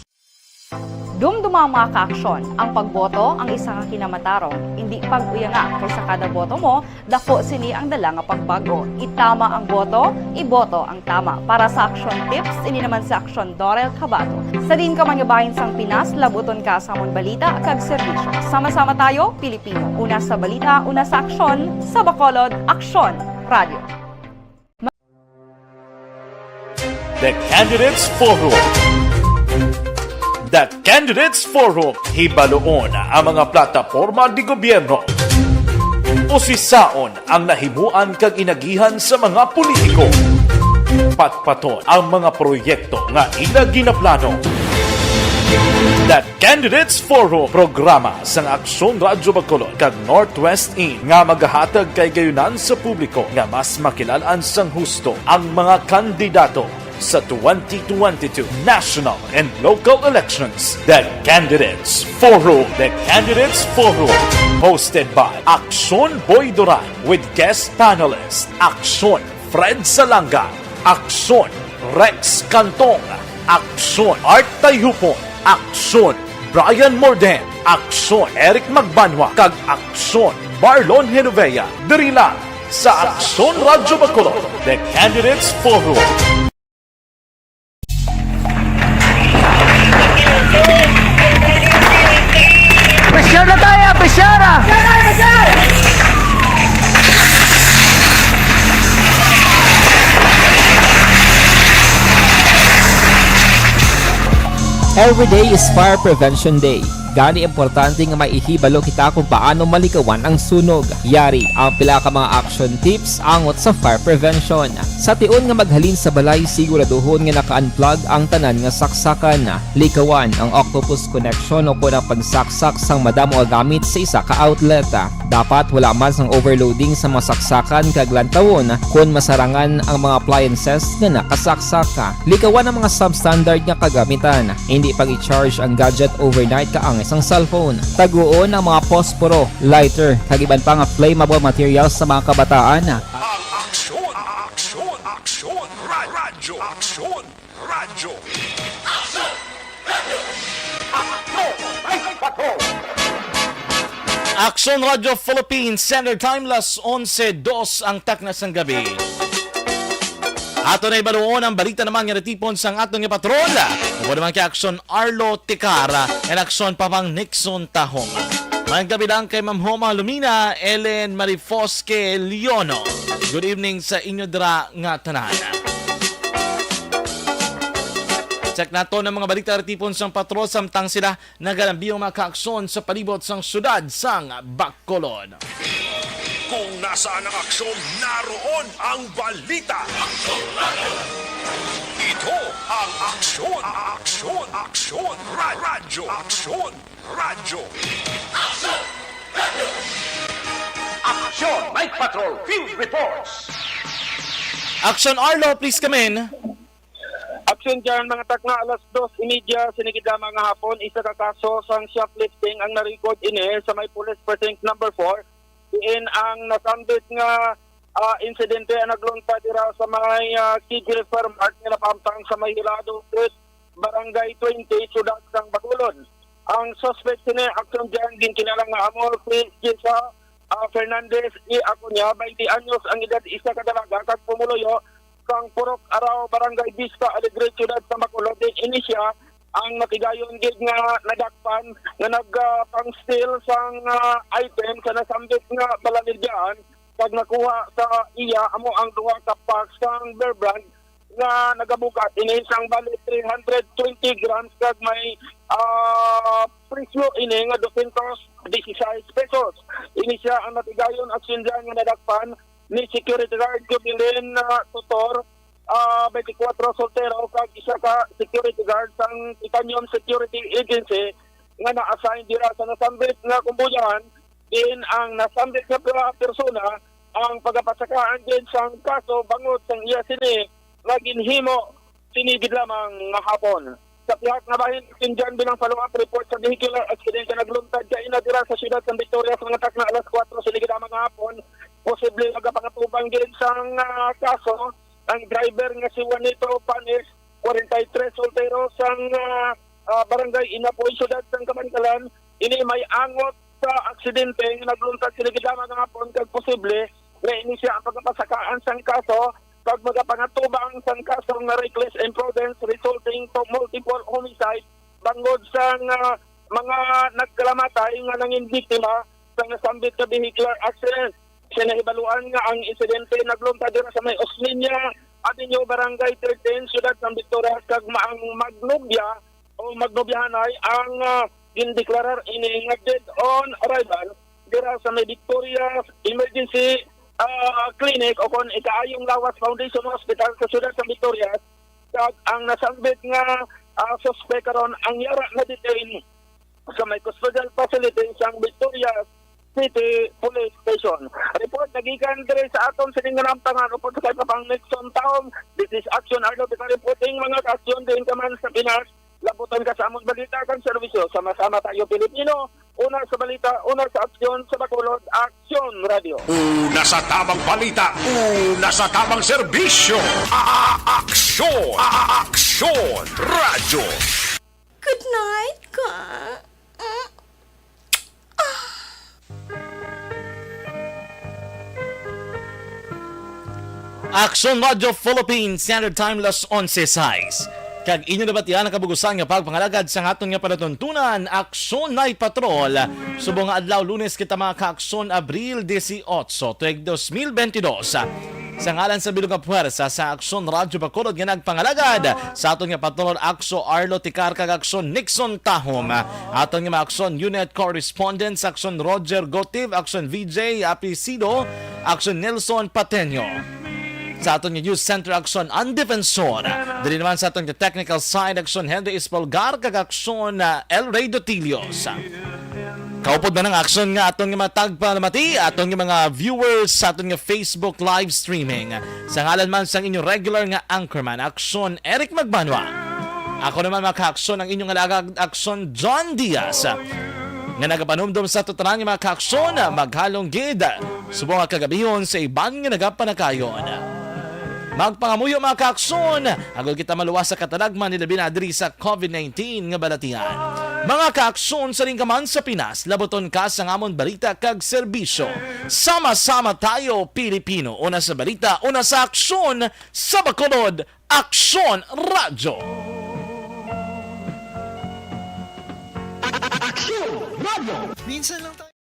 Dumduma mga kaaksyon, ang pagboto ang isa nga kinamatarong, hindi pag-uyanga kaysa kada boto mo, dako sini ang dala nga pagbago. Itama ang boto, iboto ang tama. Para sa action tips, ini naman sa Aksyon Dorel Cabato. Sa din ka man nga bahin sang Pinas, labuton ka sa amon balita kag serbisyo. Sama-sama tayo, Pilipino. Una sa balita, una sa aksyon, sa Bacolod, Aksyon Radio. The Candidates Forum. The Candidates Forum, hibaloon ang mga plataporma di gobyerno. Usisaon ang nahimuan kag inagihan sa mga politiko. Patpaton ang mga proyekto nga ila ginaplano. The Candidates Forum, programa sang Aksyon Radyo Bacolod kag Northwest In nga magahatag kay gayunan sa publiko nga mas makilalan sang husto ang mga kandidato sa 2022 national and local elections. The Candidates Forum. The Candidates Forum. Hosted by Aksyon Boy Duran with guest panelists Aksyon Fred Salanga, Aksyon Rex Cantong, Aksyon Art Tayhupon, Aksyon Brian Morden, Aksyon Eric Magbanwa, kag Aksyon Marlon Genovea. Diri lang sa Aksyon Radyo Bacolod. The Candidates Forum. Presyar na tayo, presyara! Every day is Fire Prevention Day. Gani importante nga maihibalo kita kung paano malikawan ang sunog. Yari ang pila ka mga action tips angot sa fire prevention. Sa tiun nga maghalin sa balay, siguraduhon nga naka-unplug ang tanan nga saksakan. Likawan ang octopus connection o kung ang pagsaksak sang madamo nga gamit sa isa ka outlet. Dapat wala man sang overloading sa masaksakan kag lantawon kung masarangan ang mga appliances nga nakasaksaka. Likawan ang mga substandard nga kagamitan. Hindi pag i-charge ang gadget overnight kaang isang cellphone. Taguon ang mga posporo, lighter, kag iban pa nga flammable materials sa mga kabataan. Ang aksyon, aksyon, aksyon, radyo, aksyon, radyo. Aksyon Radio Philippines Standard Time, las 11:02 ang taknas ng gabi. Ato na ibaluon ang balita naman nga natipon sang atong nga patron. Upo naman kay Aksyon Arlo Ticara and Aksyon Papang Nixon Tahong. Mayang gabi lang kay Ma'am Homa Lumina, Ellen Marifosque Leono. Good evening sa inyo dra nga tanan. Check nato ng mga balita natipon sang patron samtang sila nagalambiyong mga kaaksyon sa palibot sang syudad sang Bacolod. Kung nasaan ang aksyon, naroon ang balita. Ito ang aksyon, aksyon, aksyon, radyo, aksyon, radyo. Aksyon, Night Patrol, Field Reports! Aksyon Arlo, please come in. Aksyon dyan mga takna alas 2:30 sinigida mga hapon, isa ka kaso sang shoplifting ang na-record ini sa may police precinct number 4. Diin ang nasambit nga insidente ang naglunta dira sa mga Kigil Farmart nga napamtang sa may Hilado Street, Barangay 20, Sudad sang Bacolod. Ang suspect sini aksyon dyan ginkinala nga Amor Gisa Fernandez i Acuña, 20 anyos ang edad, isa ka dalaga kag pumuloyo kang Purok Araw, Barangay Vista, Alegre, Sudad sang Bacolod. Din ini siya ang nakigayon gid nga nadakpan nga nagpang-steal sang item sa nasambit nga balanidyan kag nakuha sa iya amo ang duha ka packs sang bear brand nga nagabugat ini sang bali 320 grams kag may presyo ini nga 216 pesos. Ini siya ang nakigayon aksyon dyan nga nadakpan ni security guard Jubilin Tutor, 24 soltero kag isa ka security guard sang Itanyon Security Agency nga na-assign dira sa nasambit nga kumbuyan. Din ang nasambit nga persona ang pagapasakaan din sang kaso bangod sang iya sini nga ginhimo sinigid lamang nga hapon. Sa pihak nga bahin Sinjan bilang follow-up report sa vehicular accident na nagluntad sa inadira sa siyudad ng Victoria sa mga tak na alas 4 sinigid lamang nga hapon. Posible magapakatubang din sang kaso ang driver nga si Juanito Panes, 43 soltero sang barangay Inapoy, siyudad ng Kamantalan. Ini may angot sa aksidente nga nagluntad sinigid lamang nga hapon kag posible na inisya ang pagpapasakaan sang kaso pag magapangatubang sang kaso nga reckless imprudence resulting to multiple homicide bangod sa mga nagkalamatay nga nanging biktima sa nasambit na vehicular accident. Sinahibaluan nga ang insidente nagluntad dira sa may Osminia Avenue, Barangay 13, Siyudad ng Victoria kag maang magnobya o magnobyahanay ang gindeklarar ini nga dead on arrival dira sa may Victoria Emergency Clinic o kon ikaayong Lawas Foundation Hospital sa Siyudad ng Victoria. Kag ang nasambit nga suspect karon ang yara na detain sa may custodial facility sa Victoria City Police Station. Report nagikan dire sa aton sa ninganamtangan upod sa kapang Nixon Town. This is Action Arlo reporting mga kasyon din kaman sa Pinas. Labutan ka sa among balita kang serbisyo. Sama-sama tayo Pilipino. Una sa balita, una sa aksyon sa Bacolod, Action Radio. Una sa tamang balita, una sa tamang serbisyo. Aksyon! Aksyon! Radyo! Good night, ka. Action Radio Philippines Standard Time las 11:06. Kag inyo nabatian ang kabugusan nga pagpangalagad sa aton nga panatuntunan Action Night Patrol subong nga adlaw Lunes kita mga ka-aksyon Abril 18 tuig 2022. Sa ngalan sa bilog nga puwersa sa Action Radio Bacolod nga nagpangalagad sa aton nga patrol Akso Arlo Ticar kag Action Nixon Tahom. Aton nga mga Action Unit Correspondents Action Roger Gotiv, Action VJ Apicido, Action Nelson Pateño. Sa aton nga News Center Action ang Defensor. Dili naman sa aton nga Technical Side Action Henry Espolgar kag Action El Rey Dotilios. Kaupod na ng action nga aton nga matagpalamati, aton nga mga viewers sa aton nga Facebook live streaming. Sa ngalan man sang inyong regular nga anchorman, Action Eric Magbanwa. Ako naman maka-action ang inyong alagad Action John Diaz. Nga nagapanumdum sa tutunan nga mga ka-action, maghalong gid. Subong nga kagabiyon sa iban nga nagapanakayon. Magpangamuyo mga ka-aksyon, agol kita maluwas sa katalagman nila binadri sa COVID-19 nga balatian. Mga ka-aksyon sa ring kaman sa Pinas, laboton ka sa ngamon balita kag serbisyo. Sama-sama tayo Pilipino, una sa balita, una sa aksyon, sa Bacolod, Action Radio. Action Radio! Minsan lang tayo.